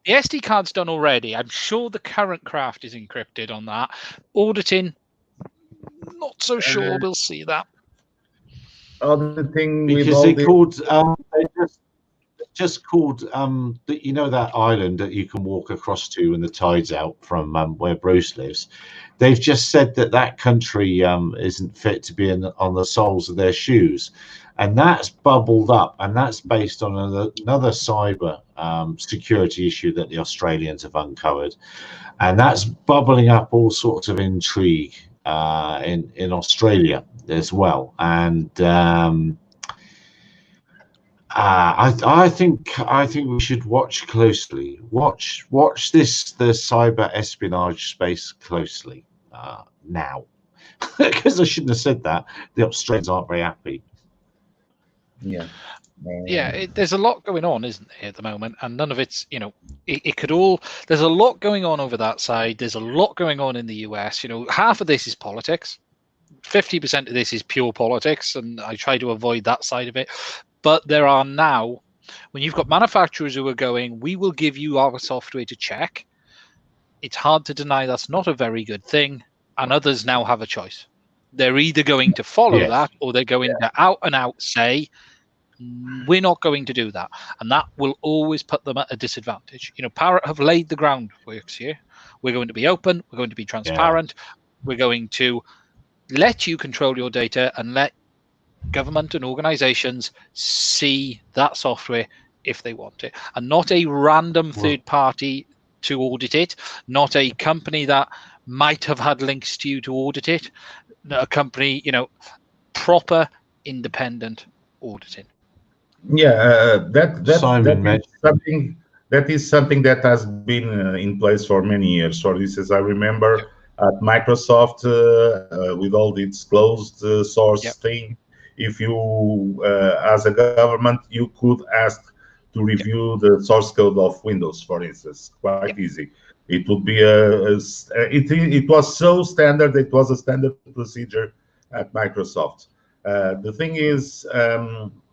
the SD card's done already. I'm sure the current craft is encrypted on that. Auditing, not so sure we'll see that. Other thing, because they just called that island that you can walk across to when the tide's out from where Bruce lives. They've just said that country isn't fit to be on the soles of their shoes, and that's bubbled up, and that's based on another cyber security issue that the Australians have uncovered, and that's bubbling up all sorts of intrigue in Australia as well. And I think we should watch closely. Watch the cyber espionage space closely now, because I shouldn't have said that. The Australians aren't very happy. There's a lot going on, isn't there, at the moment, and none of it's it could all. There's a lot going on over that side. There's a lot going on in the US. Half of this is politics. 50% of this is pure politics, and I try to avoid that side of it. But there are now, when you've got manufacturers who are going, we will give you our software to check. It's hard to deny that's not a very good thing, and others now have a choice. They're either going to follow that, or they're going to out and out say, we're not going to do that, and that will always put them at a disadvantage. Parrot have laid the groundworks here. We're going to be open. We're going to be transparent. We're going to let you control your data and let government and organizations see that software if they want it, and not a random third party to audit it, not a company that might have had links to you to audit it, a company, proper independent auditing. Yeah, Simon that is something that has been in place for many years. For instance, I remember at Microsoft with all its closed source thing, if you as a government, you could ask to review the source code of Windows, for instance, quite easy. It would be it was so standard. It was a standard procedure at Microsoft. The thing is,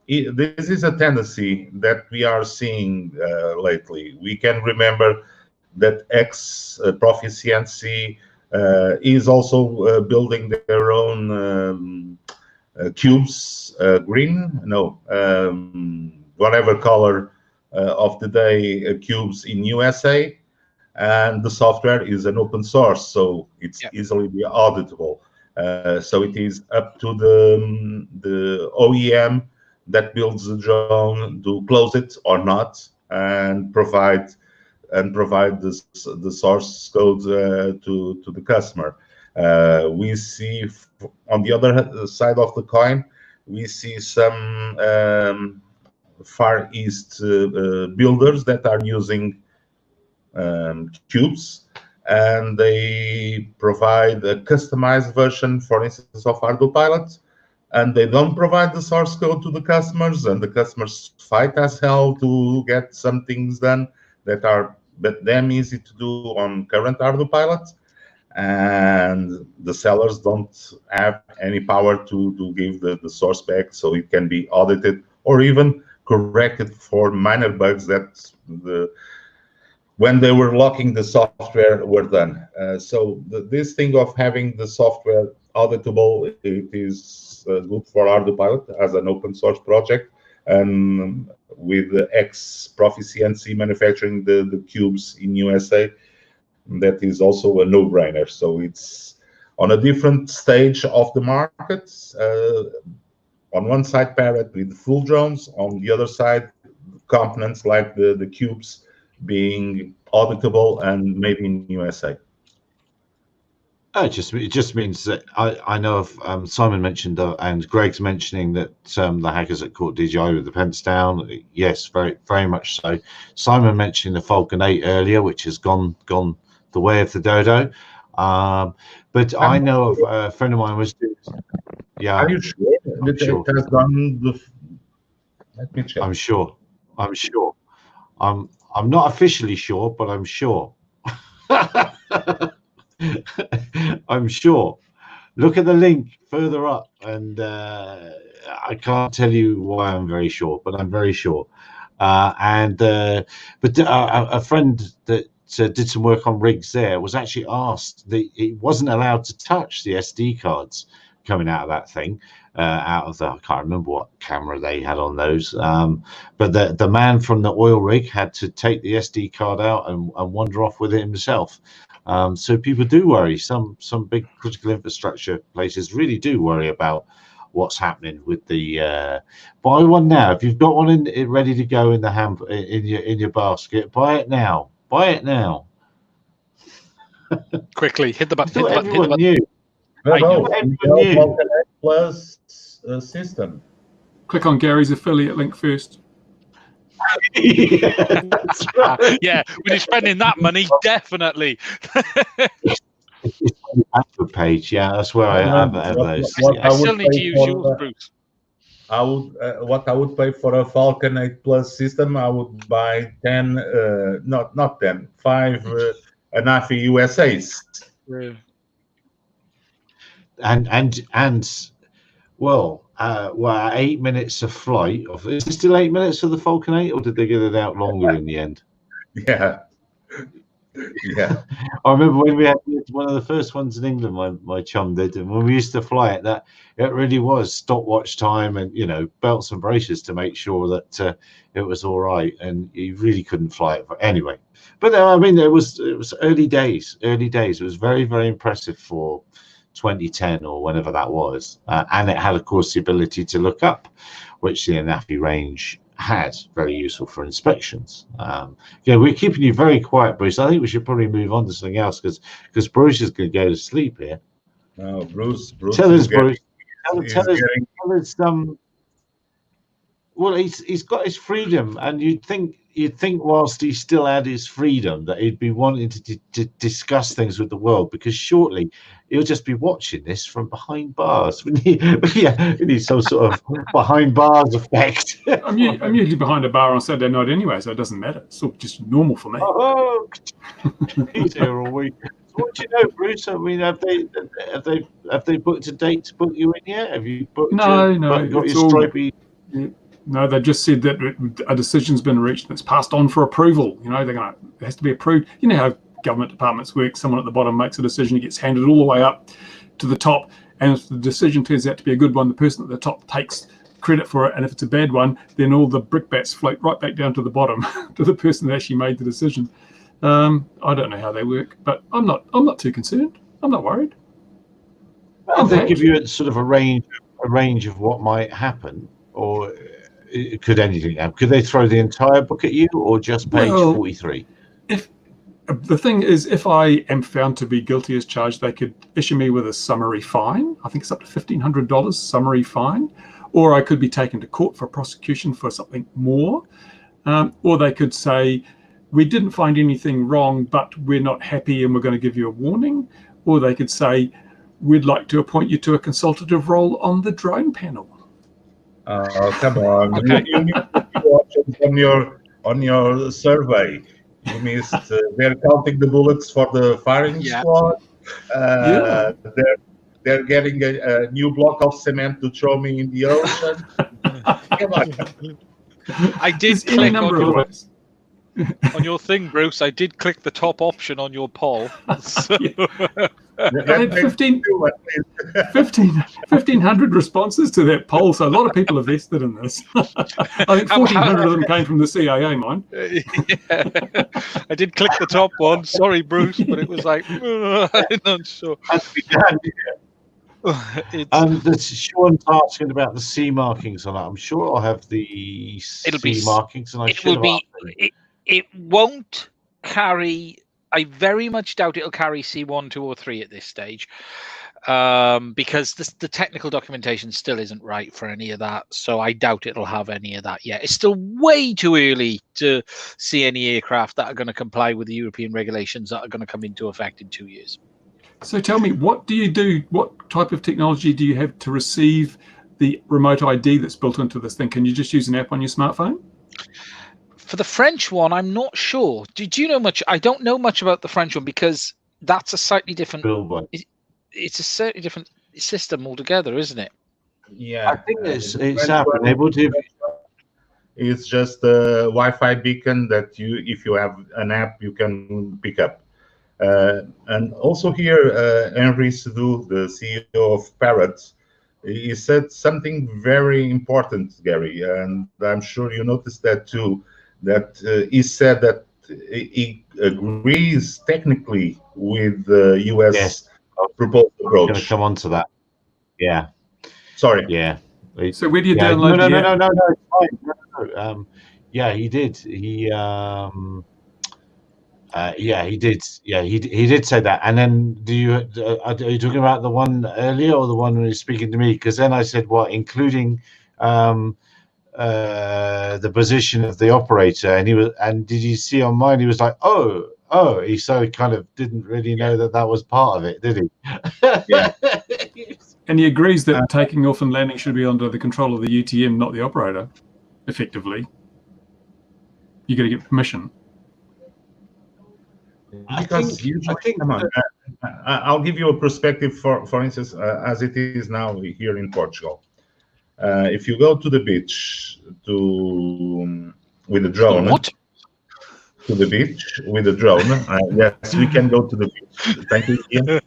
this is a tendency that we are seeing lately. We can remember that Proficiency is also building their own cubes, whatever color of the day cubes in USA, and the software is an open source, so it's easily be auditable. So it is up to the OEM that builds the drone to close it or not, and provide the source code to the customer. We see on the other side of the coin, we see some Far East builders that are using cubes, and they provide a customized version, for instance, of ArduPilot, and they don't provide the source code to the customers, and the customers fight as hell to get some things done that are damn easy to do on current ArduPilot, and the sellers don't have any power to give the source back so it can be audited or even corrected for minor bugs that when they were locking the software were done. So this thing of having the software auditable, it is good for ArduPilot as an open source project, and with the Proficiency manufacturing the cubes in USA, that is also a no-brainer. So it's on a different stage of the market. On one side, Parrot with full drones. On the other side, components like the cubes being auditable and made in USA. It just means that I know of Simon mentioned and Greg's mentioning that the hackers that caught DJI with the pence down. Yes, very very much so. Simon mentioned the Falcon 8 earlier, which has gone the way of the dodo. But I know of a friend of mine was. Yeah. Are you sure that it has done the? Let me check. I'm sure. I'm not officially sure, but I'm sure. I'm sure. Look at the link further up, and I can't tell you why I'm very sure, but I'm very sure. But a friend that did some work on rigs there was actually asked that he wasn't allowed to touch the SD cards coming out of that thing, out of the, I can't remember what camera they had on those, but the man from the oil rig had to take the SD card out and wander off with it himself. So people do worry. Some big critical infrastructure places really do worry about what's happening with the. Buy one now. If you've got one ready to go in the in your basket, buy it now. Buy it now. Quickly hit the button. Everyone knew. Plus system. Click on Gary's affiliate link first. Yeah, that's right. Yeah, when you're spending that money, definitely. It's the backward page. Yeah, that's where I have those. I still need to use yours, Bruce. I would what I would pay for a Falcon 8 Plus system. I would buy 5 Anafi USAs. Yeah. And well, 8 minutes of flight. Is it still 8 minutes of the Falcon 8, or did they get it out longer in the end? Yeah. I remember when we had one of the first ones in England, my chum did, and when we used to fly it, that it really was stopwatch time and belts and braces to make sure that it was all right, and you really couldn't fly it. But anyway, but I mean, it was early days. It was very very impressive for 2010 or whenever that was, and it had of course the ability to look up, which the Anafi range had very useful for inspections. Yeah, we're keeping you very quiet, Bruce. I think we should probably move on to something else because Bruce is going to go to sleep here. No, Bruce. Tell us, Bruce. He's Tell getting. us. Well, he's got his freedom, and you'd think whilst he still had his freedom that he'd be wanting to discuss things with the world, because shortly he'll just be watching this from behind bars. Yeah, we need some sort of behind bars effect. I'm usually behind a bar on Saturday night anyway, so it doesn't matter. It's all just normal for me. Oh, he's here all week. What do you know, Bruce? I mean, have they booked a date to book you in yet? Have you booked? No, got your stripey? No, they just said that a decision's been reached and it's passed on for approval. You know, it has to be approved. You know how government departments work. Someone at the bottom makes a decision, it gets handed all the way up to the top, and if the decision turns out to be a good one, the person at the top takes credit for it, and if it's a bad one, then all the brickbats float right back down to the bottom to the person that actually made the decision. I don't know how they work, but I'm not too concerned. I'm not worried. They give you a range of what might happen, or could anything happen? Could they throw the entire book at you, or just page 43? If the thing is, if I am found to be guilty as charged, they could issue me with a summary fine. I think it's up to $1,500 summary fine, or I could be taken to court for prosecution for something more, or they could say, we didn't find anything wrong, but we're not happy and we're going to give you a warning. Or they could say, we'd like to appoint you to a consultative role on the drone panel. Oh, come on. Okay. You need options on your survey. You missed, they're counting the bullets for the firing squad. They're getting a new block of cement to throw me in the ocean. Come on. I did click on your thing, Bruce. I did click the top option on your poll. So. I had 1,500 responses to that poll, so a lot of people are vested in this. I think 1,400 of them came from the CIA, mine. Yeah. I did click the top one. Sorry, Bruce, but it was like, I'm not sure. Sean's asking about the C markings on that. I'm sure I'll have the C markings, and it won't carry. I very much doubt it'll carry C1, 2, or 3 at this stage, because the technical documentation still isn't right for any of that. So I doubt it'll have any of that yet. It's still way too early to see any aircraft that are going to comply with the European regulations that are going to come into effect in 2 years. So tell me, what do you do? What type of technology do you have to receive the remote ID that's built into this thing? Can you just use an app on your smartphone? For the French one, I'm not sure. Did you know much? I don't know much about the French one, because that's a slightly different. It's a slightly different system altogether, isn't it? Yeah, I think it's enabled. It's just a Wi-Fi beacon that if you have an app, you can pick up. And also here, Henri Seydoux, the CEO of Parrot, he said something very important, Gary, and I'm sure you noticed that too. That he said that he agrees technically with the U.S. proposed approach. I'm going to come on to that. Yeah. Sorry. Yeah. So where do you download the app? No. It's fine. No. Yeah, he did. He did. Yeah, he did say that. And then, are you talking about the one earlier, or the one when he was speaking to me? Because then I said, what, including the position of the operator, and did you see on mine? He was like, oh, he kind of didn't really know that was part of it, did he? Yeah. And he agrees that taking off and landing should be under the control of the UTM, not the operator. Effectively, you got to get permission. Because come on, I'll give you a perspective. For instance, as it is now here in Portugal. If you go to the beach with a drone, to the beach with a drone, yes, we can go to the beach. Thank you, Ian.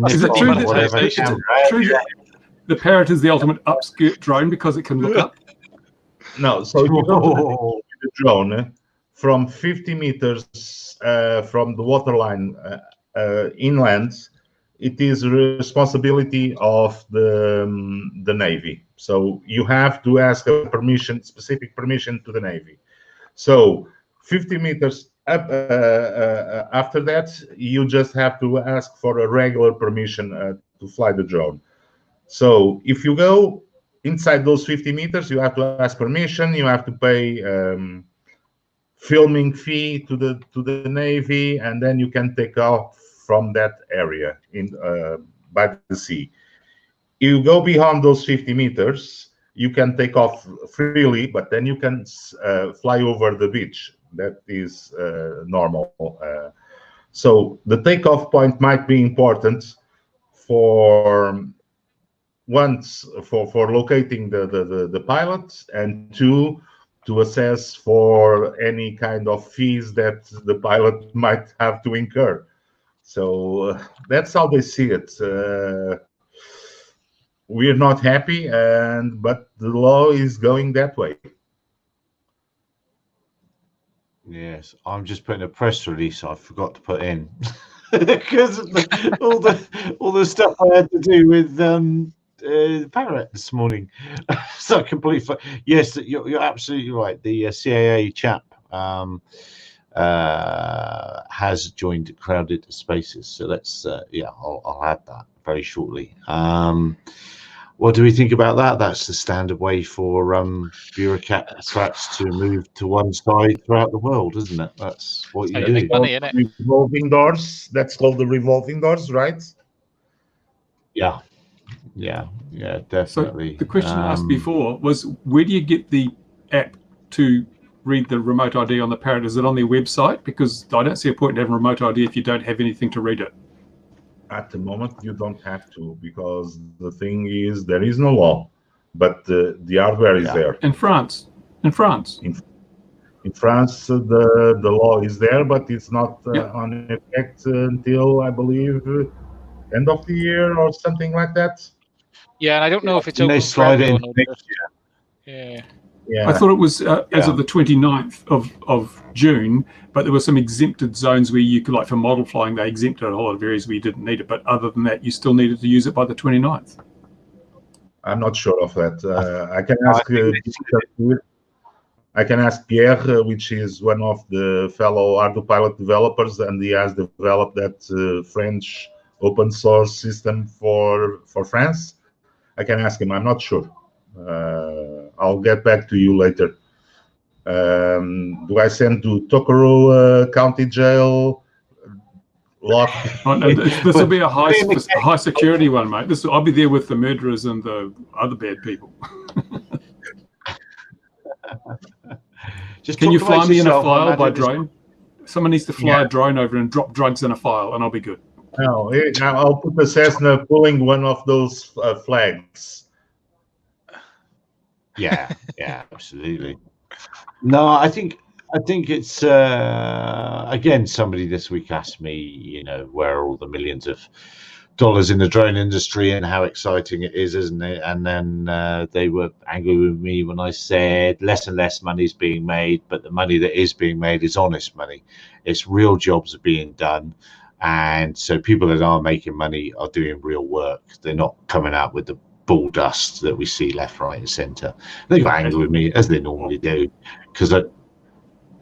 Is it true that the Parrot is the ultimate upskirt drone because it can look up? No, so if you go to the beach with the drone from 50 meters from the waterline inland, it is responsibility of the Navy. So you have to ask a permission, specific permission to the Navy. So 50 meters up, after that, you just have to ask for a regular permission to fly the drone. So if you go inside those 50 meters, you have to ask permission. You have to pay filming fee to the Navy, and then you can take off from that area in by the sea. You go beyond those 50 meters, you can take off freely, but then you can fly over the beach. That is normal. So the takeoff point might be important for once for locating the pilot, and two, to assess for any kind of fees that the pilot might have to incur. So that's how they see it. We're not happy, but the law is going that way. Yes, I'm just putting a press release I forgot to put in because all the stuff I had to do with Parrot this morning. So completely. Yes, you're absolutely right. The CAA chap has joined Crowded Spaces. So let's I'll add that very shortly. What do we think about that? That's the standard way for bureaucrats to move to one side throughout the world, isn't it? That's what you do. Make money, isn't it? Revolving doors. That's called the revolving doors, right? Yeah, definitely. So the question asked before was, where do you get the app to read the remote ID on the Parrot? Is it on their website? Because I don't see a point in having remote ID if you don't have anything to read it. At the moment, you don't have to, because the thing is, there is no law, but the hardware is there. In France. In France, the law is there, but it's not on effect until, I believe, end of the year or something like that. Yeah, and I don't know if it's open open they slide for in everyone. next year. Yeah. I thought it was as of the 29th of June, but there were some exempted zones where you could, like for model flying, they exempted a whole lot of areas where you didn't need it. But other than that, you still needed to use it by the 29th. I'm not sure of that. I can ask Pierre, which is one of the fellow ArduPilot developers, and he has developed that French open source system for France. I can ask him. I'm not sure. I'll get back to you later. Do I send to Tokoro County Jail? Lock? This will be a high security one, mate. I'll be there with the murderers and the other bad people. Just can you fly me in a file yourself, by drone? Someone needs to fly a drone over and drop drugs in a file, and I'll be good. No, I'll put the Cessna pulling one of those flags. Yeah, absolutely. No, I think it's again, somebody this week asked me, where are all the millions of dollars in the drone industry and how exciting it is, isn't it? And then they were angry with me when I said less and less money is being made, but the money that is being made is honest money. It's real jobs are being done. And so people that are making money are doing real work. They're not coming out with the bull dust that we see left, right, and centre. They got angry with me, as they normally do, because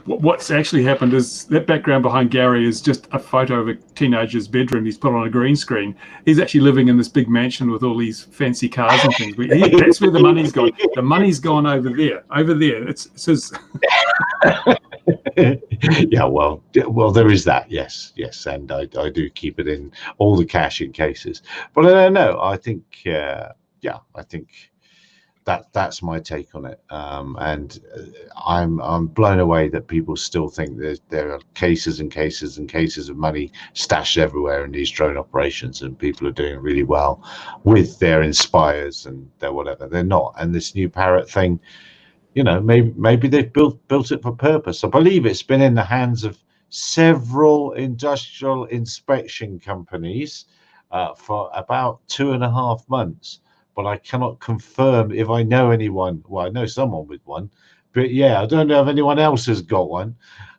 what's actually happened is that background behind Gary is just a photo of a teenager's bedroom he's put on a green screen. He's actually living in this big mansion with all these fancy cars and things. But that's where the money's gone. The money's gone over there. Over there. It's his... Yeah, well, there is that. Yes, and I do keep it in all the cash in cases. But I don't know. I think, I think that's my take on it. And I'm blown away that people still think there are cases and cases and cases of money stashed everywhere in these drone operations, and people are doing really well with their Inspires and their whatever. They're not. And this new Parrot thing, maybe they've built it for purpose. I believe it's been in the hands of several industrial inspection companies for about 2.5 months. But I cannot confirm if I know anyone. Well, I know someone with one, but I don't know if anyone else has got one.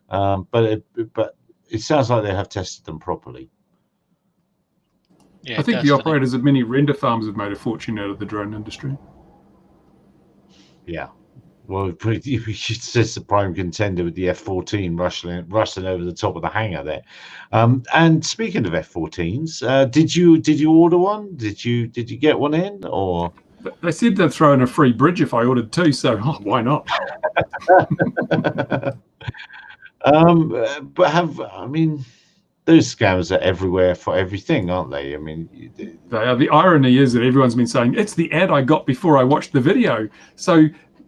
But it sounds like they have tested them properly. Yeah, I think the operators of many render farms have made a fortune out of the drone industry. Yeah. Well, it's the prime contender with the F-14 rustling over the top of the hangar there. And speaking of F-14s, did you order one? Did you get one in, or? They said they'd throw in a free bridge if I ordered two, so why not? But I mean, those scams are everywhere for everything, aren't they? I mean, they are. The irony is that everyone's been saying it's the ad I got before I watched the video. So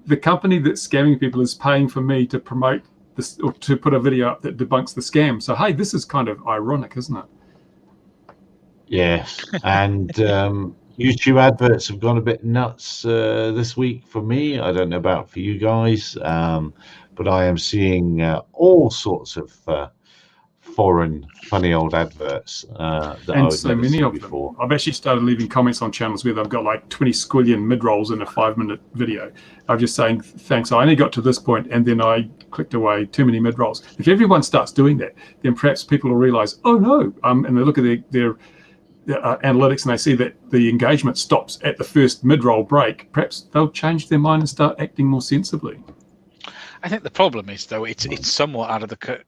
the company that's scamming people is paying for me to promote this, or to put a video up that debunks the scam. So hey, this is kind of ironic, isn't it? Yes, and YouTube adverts have gone a bit nuts this week for me. I don't know about for you guys, but I am seeing all sorts of foreign, funny old adverts that I would so never many see of before. them. I've actually started leaving comments on channels where they've got like 20 squillion mid-rolls in a 5-minute video. I'm just saying, thanks, I only got to this point and then I clicked away, too many mid-rolls. If everyone starts doing that, then perhaps people will realize, oh no, and they look at their analytics and they see that the engagement stops at the first mid-roll break. Perhaps they'll change their mind and start acting more sensibly. I think the problem is, though, it's somewhat out of the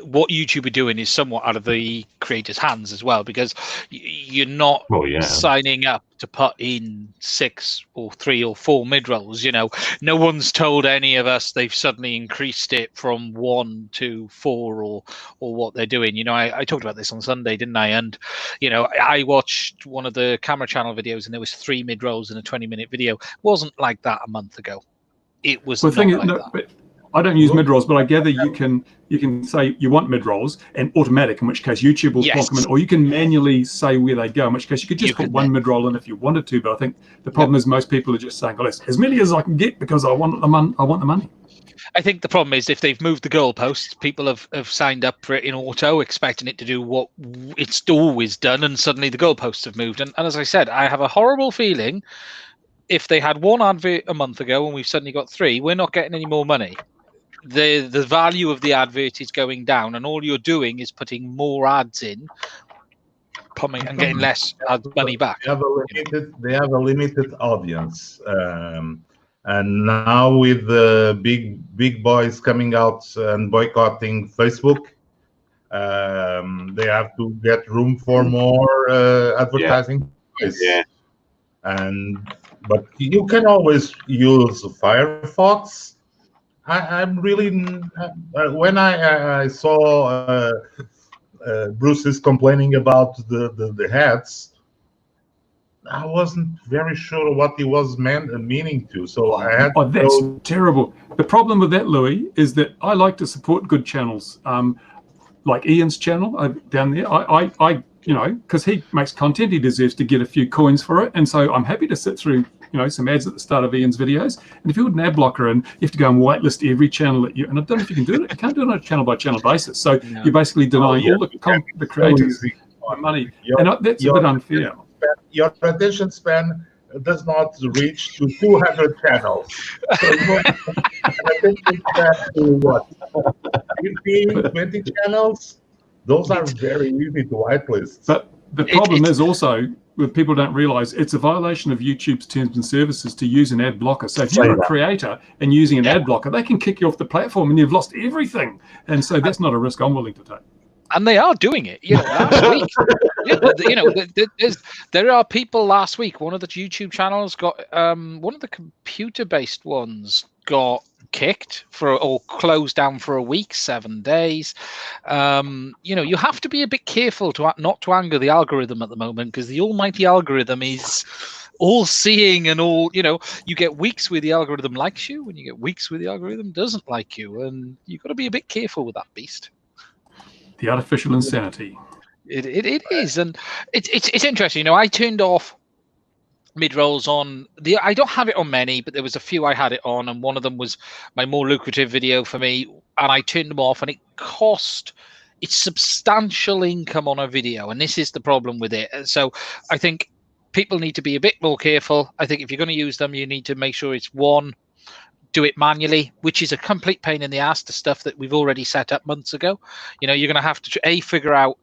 what YouTube are doing is somewhat out of the creator's hands as well, because you're not signing up to put in 6 or 3 or 4 mid-rolls. You know, no one's told any of us they've suddenly increased it from 1 to 4 or what they're doing. You know, I talked about this on Sunday, didn't I? And, you know, I watched one of the camera channel videos and there was 3 mid-rolls in a 20-minute video. It wasn't like that a month ago. It was not like that. But I don't use mid-rolls, but I gather you can say you want mid-rolls and automatic, in which case YouTube will plonk them in, or you can manually say where they go, in which case you could just put one mid-roll in if you wanted to. But I think the problem is most people are just saying, well, as many as I can get because I want the money. I think the problem is if they've moved the goalposts, people have signed up for it in auto, expecting it to do what it's always done, and suddenly the goalposts have moved. And as I said, I have a horrible feeling if they had 1 advert a month ago and we've suddenly got 3, we're not getting any more money. The value of the advert is going down, and all you're doing is putting more ads in, and getting less money back. They have a limited audience, and now with the big boys coming out and boycotting Facebook, they have to get room for more advertising. Yeah. But you can always use Firefox. I'm really when I saw Bruce is complaining about the hats, I wasn't very sure what he was meaning to. So I had. Oh, that's terrible. The problem with that, Louis, is that I like to support good channels, like Ian's channel down there. I you know, because he makes content, he deserves to get a few coins for it, and so I'm happy to sit through, you know, some ads at the start of Ian's videos. And if you put an ad blocker in, you have to go and whitelist every channel that you. And I don't know if you can do it. You can't do it on a channel by channel basis. So you're basically denying all the creators money, and that's a bit unfair. Your attention span does not reach to 200 channels. So attention span to what? 15, 20 channels? Those are very easy to whitelist. But the problem is also, what people don't realize, it's a violation of YouTube's terms and services to use an ad blocker. So if you're a creator and using an ad blocker, they can kick you off the platform and you've lost everything. And so that's not a risk I'm willing to take. And they are doing it. You know, last week, you know, there are people last week. One of the YouTube channels got, one of the computer-based ones got kicked or closed down for a week, 7 days. You know, you have to be a bit careful not to anger the algorithm at the moment, because the almighty algorithm is all seeing and all, you know, you get weeks where the algorithm likes you and you get weeks where the algorithm doesn't like you, and you've got to be a bit careful with that beast. The artificial insanity. It is, and it's interesting. You know, I turned off mid-rolls on I don't have it on many, but there was a few I had it on, and one of them was my more lucrative video for me, and I turned them off, and it's substantial income on a video, and this is the problem with it. So I think people need to be a bit more careful. I think if you're going to use them, you need to make sure it's do it manually, which is a complete pain in the ass to stuff that we've already set up months ago. You know, you're going to have to figure out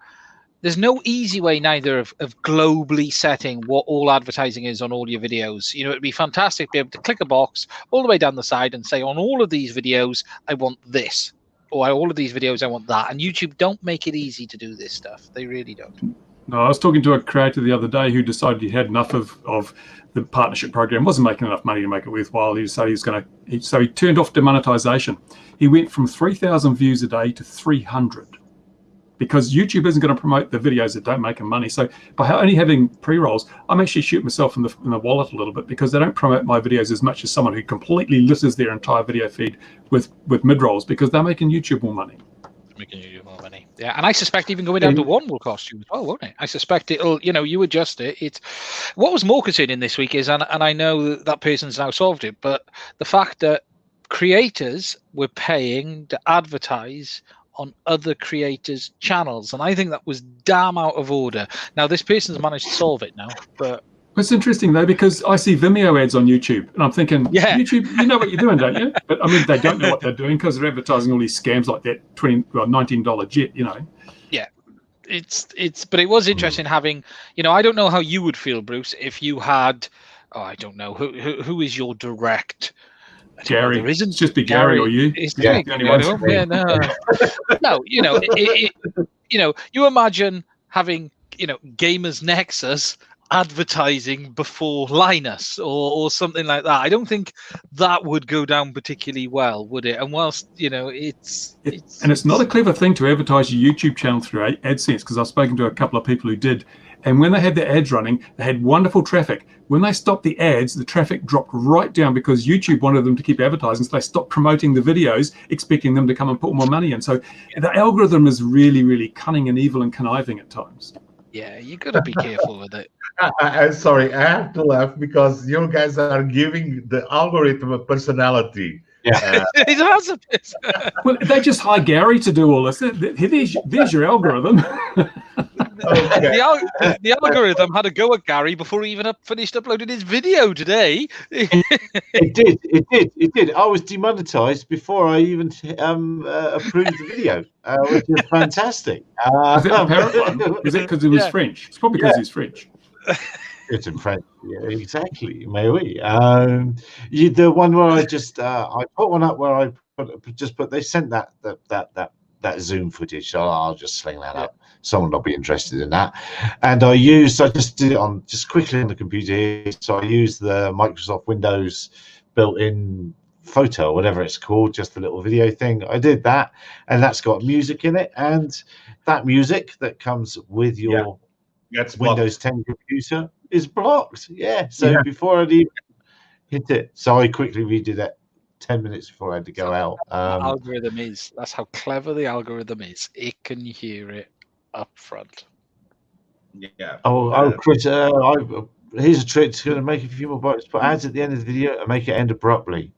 there's no easy way neither of globally setting what all advertising is on all your videos. You know, it'd be fantastic to be able to click a box all the way down the side and say, on all of these videos, I want this, or all of these videos, I want that. And YouTube don't make it easy to do this stuff. They really don't. No, I was talking to a creator the other day who decided he had enough of the partnership program, wasn't making enough money to make it worthwhile. He decided he was going to, so he turned off demonetization. He went from 3,000 views a day to 300 because YouTube isn't going to promote the videos that don't make him money. So by only having pre-rolls, I'm actually shooting myself in the wallet a little bit because they don't promote my videos as much as someone who completely litters their entire video feed with mid-rolls because they're making YouTube more money. Making you more money. Yeah, and I suspect even going down to 1 will cost you as well, won't it? I suspect it'll, you know, you adjust it. It's what was more concerning this week is, and I know that person's now solved it, but the fact that creators were paying to advertise on other creators' channels, and I think that was damn out of order. Now this person's managed to solve it now, but it's interesting though because I see Vimeo ads on YouTube, and I'm thinking, yeah, YouTube, you know what you're doing, don't you? But I mean, they don't know what they're doing because they're advertising all these scams like that $19 jet, you know. Yeah, but it was interesting having, you know, I don't know how you would feel, Bruce, if you had, oh, I don't know who is your direct. Gary, there isn't. It's just be Gary or you. Yeah, no. No, you know, you know, you imagine having, you know, Gamers Nexus advertising before Linus or something like that. I don't think that would go down particularly well, would it? And whilst, you know, it's not a clever thing to advertise your YouTube channel through AdSense, because I've spoken to a couple of people who did, and when they had their ads running, they had wonderful traffic. When they stopped the ads, the traffic dropped right down because YouTube wanted them to keep advertising, so they stopped promoting the videos, expecting them to come and put more money in. So the algorithm is really, really cunning and evil and conniving at times. Yeah, you got to be careful with it. Sorry, I have to laugh because you guys are giving the algorithm a personality. Yeah, it has a bit. Well, they just hire Gary to do all this. There's your algorithm. Okay. The algorithm had a go at Gary before he even finished uploading his video today. It did. I was demonetized before I even approved the video, which is fantastic. Is it a parrot one? Is it because it was French? It's probably because he's French. It's in French, yeah, exactly. Maybe the one where I just I put one up where I put they sent that Zoom footage, so I'll just sling that up. Someone will be interested in that. And I just did it on just quickly on the computer here. So I used the Microsoft Windows built-in photo, whatever it's called, just a little video thing. I did that, and that's got music in it, and that music that comes with your Windows 10 computer is blocked. So before I'd even hit it, so I quickly redid it 10 minutes before I had to go out. Algorithm that's how clever the algorithm is. It can hear it up front. Yeah. Chris, here's a trick to going to make a few more bucks. Put ads at the end of the video and make it end abruptly.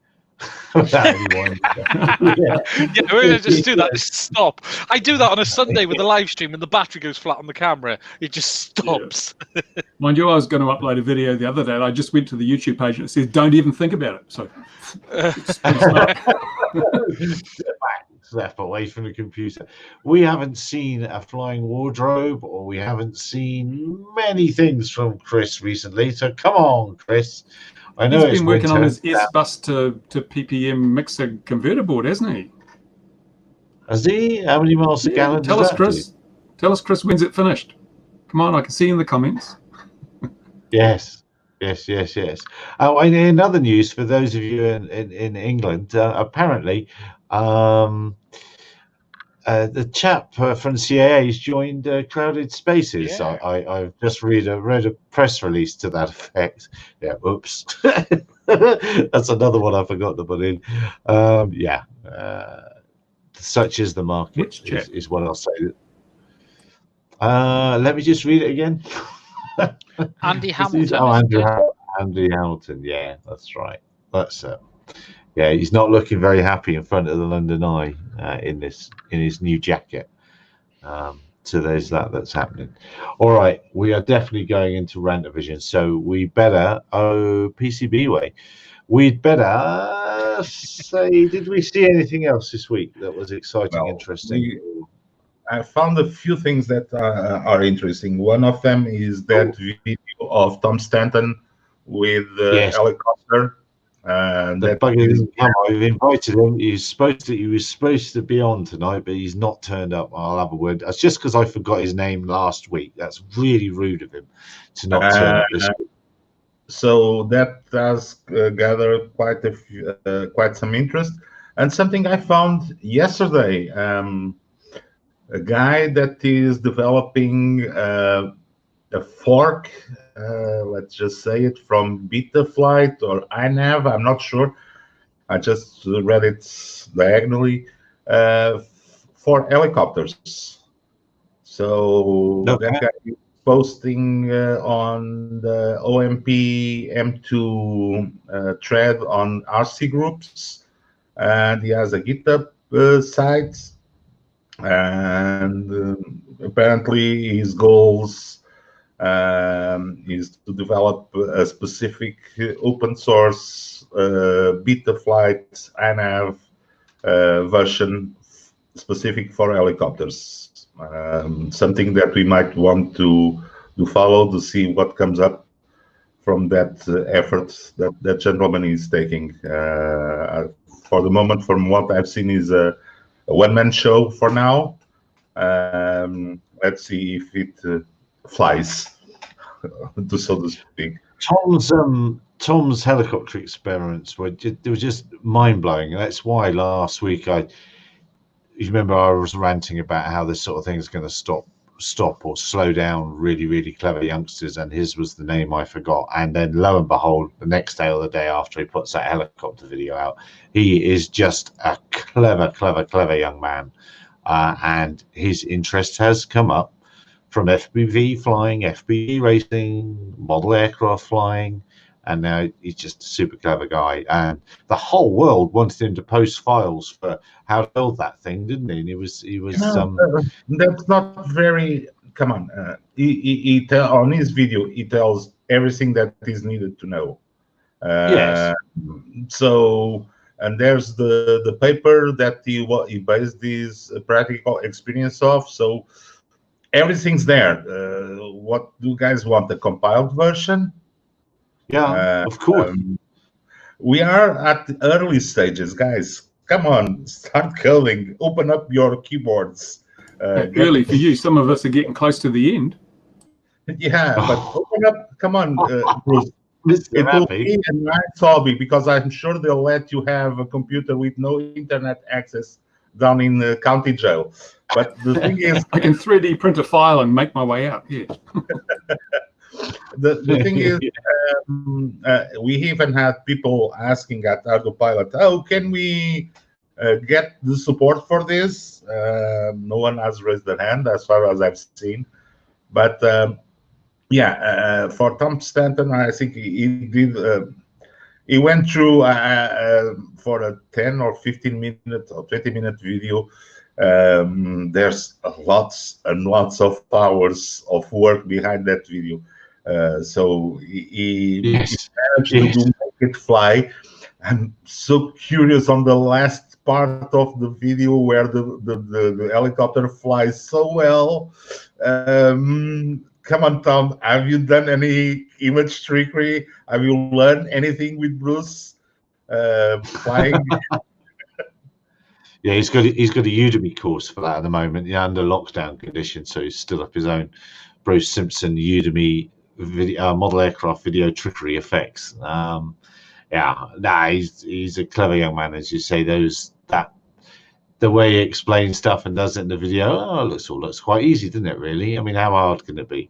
We're going to just do that. Just stop. I do that on a Sunday with the live stream and the battery goes flat on the camera. It just stops. Yeah. Mind you, I was going to upload a video the other day and I just went to the YouTube page and it says, don't even think about it. So left away from the computer. We haven't seen a flying wardrobe, or we haven't seen many things from Chris recently. So come on, Chris. I know he's been working on his S-Bus to PPM mixer converter board, hasn't he? Has he? How many miles a gallon? Tell us, Chris. Tell us, Chris, when's it finished? Come on, I can see in the comments. Yes. Oh, and in other news, for those of you in England, apparently, the chap from CAA has joined Crowded Spaces. Yeah. I've just read a press release to that effect. Yeah, oops. That's another one I forgot to put in. Such is the market, is what I'll say. Let me just read it again. Andy Hamilton. Andy Hamilton. Yeah, that's right. That's yeah, he's not looking very happy in front of the London Eye in his new jacket. So there's that's happening. All right, we are definitely going into Rantavision. So we better PCB way. We'd better say, did we see anything else this week that was exciting, interesting? I found a few things that are interesting. One of them is that video of Tom Stanton with the Yes. helicopter. The That bugger is, didn't come. I've invited him. He was supposed to be on tonight, but he's not turned up. I'll have a word. That's just because I forgot his name last week. That's really rude of him to not turn up this week. so that does gather quite a few, quite some interest. And something I found yesterday, a guy that is developing a fork, let's just say it, from Betaflight or INAV, I'm not sure. I just read it diagonally, for helicopters. So Okay. that guy is posting on the OMP M2 thread on RC groups, and he has a GitHub site, and apparently his goals is to develop a specific open source Betaflight INAV version specific for helicopters. Something that we might want to follow to see what comes up from that effort that that gentleman is taking. For the moment, from what I've seen, is a one-man show for now. Let's see if it flies, so to speak. Tom's helicopter experiments were just mind blowing, and that's why last week you remember I was ranting about how this sort of thing is going to stop or slow down really clever youngsters, and his was the name I forgot. And then lo and behold, the next day or the day after he puts that helicopter video out, he is just a clever young man, and his interest has come up from FPV flying, FPV racing, model aircraft flying, and now he's just a super clever guy. And the whole world wanted him to post files for how to build that thing, didn't he? And he was. No, that's not very. Come on, on his video he tells everything that is needed to know. Yes. So, and there's the paper that he based his practical experience off. So everything's there. What do you guys want? The compiled version? Yeah, of course. We are at the early stages, guys. Come on, start coding. Open up your keyboards. Early for you. Some of us are getting close to the end. Yeah, but open up. Come on, Bruce. Mr. It will Happy. be a nice hobby, because I'm sure they'll let you have a computer with no internet access down in the county jail. But the thing is, I can 3D print a file and make my way out. Yeah. the thing is, we even had people asking at Autopilot, "Oh, can we get the support for this?" No one has raised their hand, as far as I've seen. But yeah, for Tom Stanton, I think he did. He went through for a 10 or 15 minute or 20-minute video. There's lots and lots of hours of work behind that video. So he managed to make it fly. I'm so curious on the last part of the video where the helicopter flies so well. Come on, Tom, have you done any image trickery? Have you learned anything with Bruce flying? Yeah, he's got a Udemy course for that at the moment. Yeah, under lockdown conditions, so he's still up his own Bruce Simpson Udemy video, model aircraft video trickery effects. He's a clever young man, as you say. The way he explains stuff and does it in the video, looks quite easy, doesn't it? Really, I mean, how hard can it be?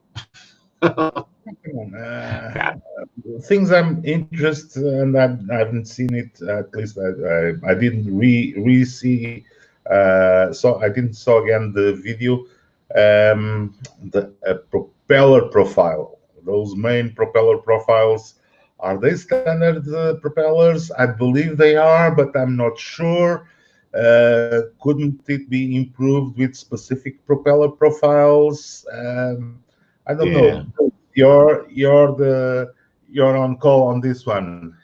Things I'm interested, and I haven't seen it. At least I didn't re-see. So I didn't saw again the video. The propeller profile. Those main propeller profiles, are they standard propellers? I believe they are, but I'm not sure. Couldn't it be improved with specific propeller profiles? I don't know. You're on call on this one.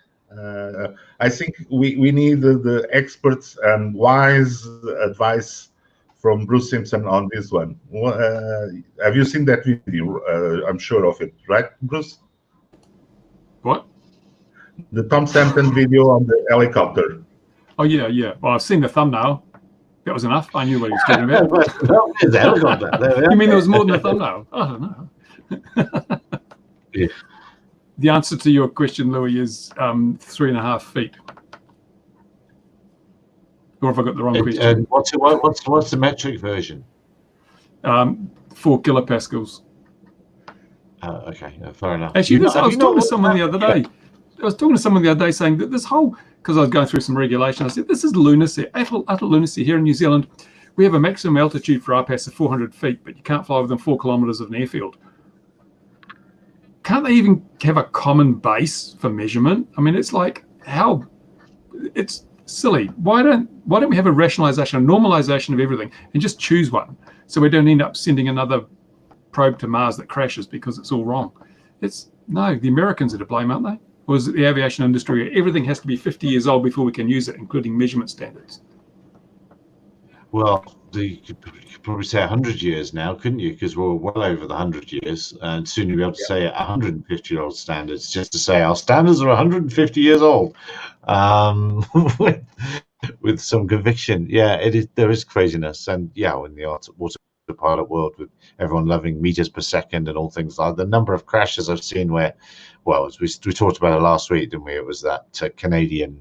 I think we need the experts and wise advice from Bruce Simpson on this one. Have you seen that video? I'm sure of it, right, Bruce? What? The Tom Sampson video on the helicopter. Oh yeah, yeah. Well, I've seen the thumbnail. That was enough. I knew what he was talking about. The helicopter. You mean there was more than the thumbnail? I don't know. Yeah. The answer to your question, Louis, is 3.5 feet. Or have I got the wrong question? And what's the metric version? 4 kilopascals. Okay, fair enough. Actually, I was talking to someone the other day. I was talking to someone the other day saying that this whole, because I was going through some regulation, I said, this is lunacy, utter lunacy. Here in New Zealand, we have a maximum altitude for RPAS of 400 feet, but you can't fly within 4 kilometres of an airfield. Can't they even have a common base for measurement? I mean, it's like, it's silly. Why don't we have a rationalization, a normalization of everything and just choose one so we don't end up sending another probe to Mars that crashes because it's all wrong? No, the Americans are to blame, aren't they? Or is it the aviation industry where everything has to be 50 years old before we can use it, including measurement standards? Well, you could probably say 100 years now, couldn't you? Because we're well over the 100 years, and soon you'll be able to say 150-year-old standards, just to say our standards are 150 years old, with some conviction. Yeah, it is. There is craziness, and yeah, in the autopilot world, with everyone loving meters per second and all things like that, the number of crashes I've seen where, well, as we talked about it last week, didn't we? It was that Canadian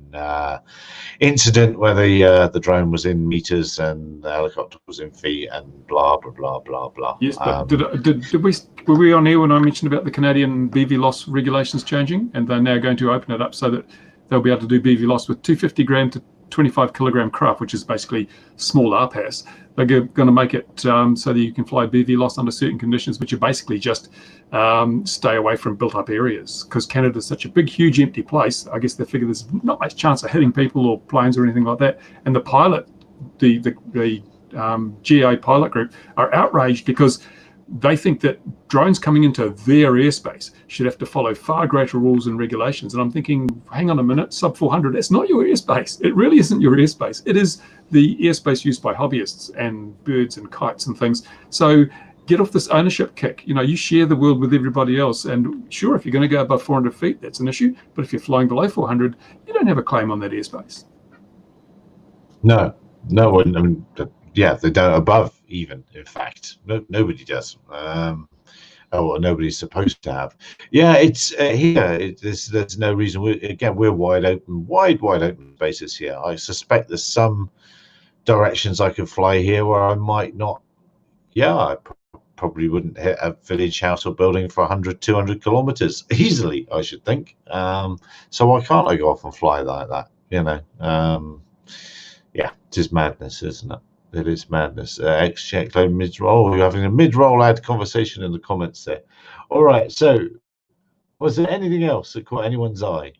incident where the drone was in meters and the helicopter was in feet, and blah blah blah blah blah. Yes, but were we on air when I mentioned about the Canadian BV loss regulations changing, and they're now going to open it up so that they'll be able to do BV loss with 250 gram to 25 kilogram craft, which is basically small RPAS. They're going to make it so that you can fly BV loss under certain conditions, which are basically just stay away from built-up areas. Because Canada's such a big, huge, empty place, I guess they figure there's not much chance of hitting people or planes or anything like that. And the pilot, the GA pilot group, are outraged because they think that drones coming into their airspace should have to follow far greater rules and regulations. And I'm thinking, hang on a minute, sub 400, it's not your airspace. It really isn't your airspace. It is the airspace used by hobbyists and birds and kites and things. So get off this ownership kick. You share the world with everybody else. And sure, if you're going to go above 400 feet, that's an issue. But if you're flying below 400, you don't have a claim on that airspace. No one. I mean, yeah, they don't above even. In fact, nobody does. Or nobody's supposed to have. Yeah, it's here. There's no reason. We're wide open spaces here. I suspect there's some directions I could fly here where I might not. Yeah, I probably wouldn't hit a village, house, or building for 100, 200 kilometers easily, I should think. So why can't I go off and fly like that? Yeah, it is madness, isn't it? It is madness. X-check low mid-roll. You're having a mid-roll ad conversation in the comments there. All right. So, was there anything else that caught anyone's eye?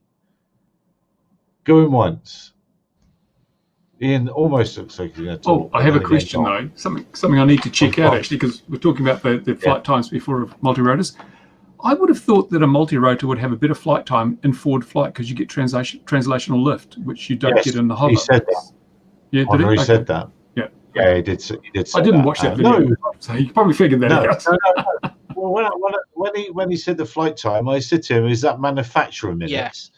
Going once. Ian almost looks like he's going to talk. I have a question though. Something I need to check out actually, because we're talking about the flight times before of multi-rotors. I would have thought that a multi-rotor would have a better flight time in forward flight because you get translational lift, which you don't get in the hover. He said that. Yeah, did he? He said that. Yeah, he did. Say I didn't watch that video, so you probably figured that out. No. Well, when he said the flight time, I said to him, "Is that manufacturer minutes?"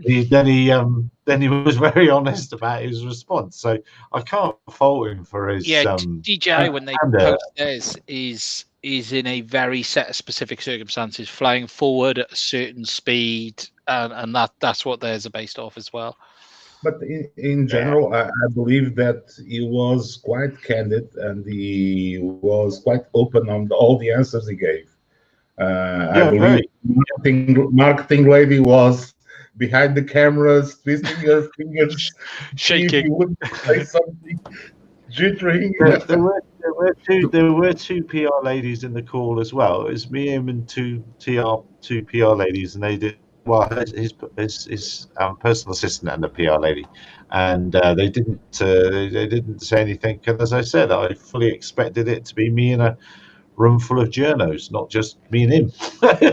Yeah. Then he was very honest about his response. So I can't fault him for his. Yeah, DJI when they post theirs is in a very set of specific circumstances, flying forward at a certain speed, and that's what theirs are based off as well. But in general, I believe that he was quite candid and he was quite open on all the answers he gave. I believe marketing lady was behind the cameras, twisting her fingers, shaking. He wouldn't say something, jittering. There were two PR ladies in the call as well. It was me, him, and two PR ladies, and they did. Well, his personal assistant and the PR lady, and they didn't say anything. And as I said, I fully expected it to be me in a room full of journos, not just me and him.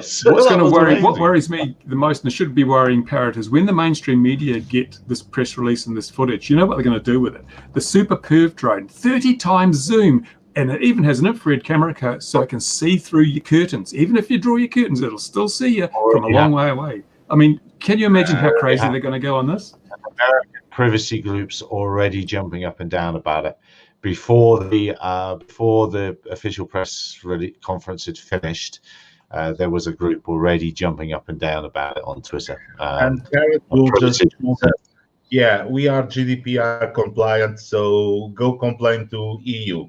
So What's going to worry? amazing. What worries me the most, and should be worrying Parrot, is when the mainstream media get this press release and this footage. You know what they're going to do with it? The Super Perv drone, 30 times zoom, and it even has an infrared camera so it can see through your curtains. Even if you draw your curtains, it'll still see you from a long way away. I mean, can you imagine how crazy they're going to go on this? American privacy groups already jumping up and down about it. Before the official press conference had finished, there was a group already jumping up and down about it on Twitter. And Parrot will just yeah, we are GDPR compliant, so go complain to EU.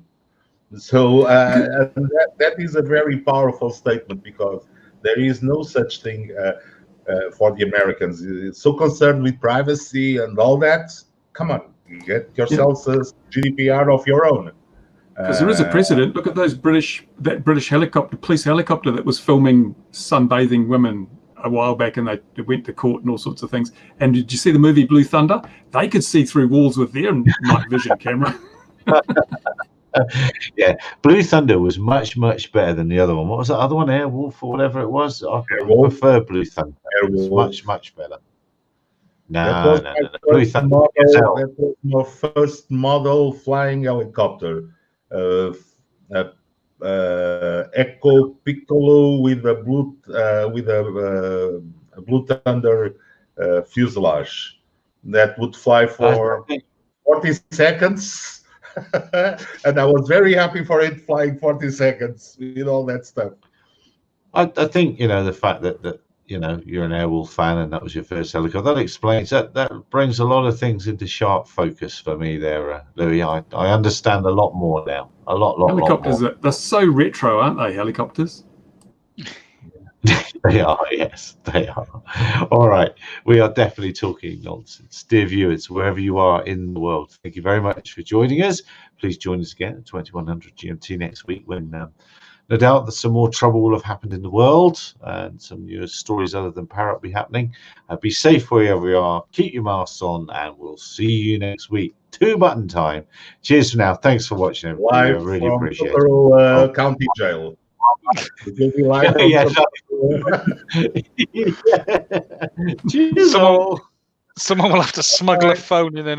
So that is a very powerful statement, because there is no such thing for the Americans. It's so concerned with privacy and all that. Come on, get yourselves a GDPR of your own. Because there is a precedent. Look at that British helicopter, police helicopter that was filming sunbathing women a while back, and they went to court and all sorts of things. And did you see the movie Blue Thunder? They could see through walls with their night vision camera. Yeah, Blue Thunder was much better than the other one. What was that other one? Airwolf or whatever it was. I prefer Blue Thunder. It was much better. No. Blue Thunder. That was my first model flying helicopter. Echo Piccolo with a Blue Thunder fuselage that would fly for 40 seconds. And I was very happy for it flying 40 seconds with all that stuff. I think, the fact that you're an Airwolf fan and that was your first helicopter, that explains that brings a lot of things into sharp focus for me there, Louis. I understand a lot more now. Helicopters, they're so retro, aren't they, helicopters? They are, yes, they are. All right, we are definitely talking nonsense. Dear viewers, wherever you are in the world, thank you very much for joining us. Please join us again at 2100 GMT next week, when no doubt that some more trouble will have happened in the world and some new stories other than Parrot will be happening. Be safe wherever you are. Keep your masks on, and we'll see you next week. 2-button time. Cheers for now. Thanks for watching, everybody. I really appreciate it. County Jail. It will be live. Someone will have to smuggle a phone in and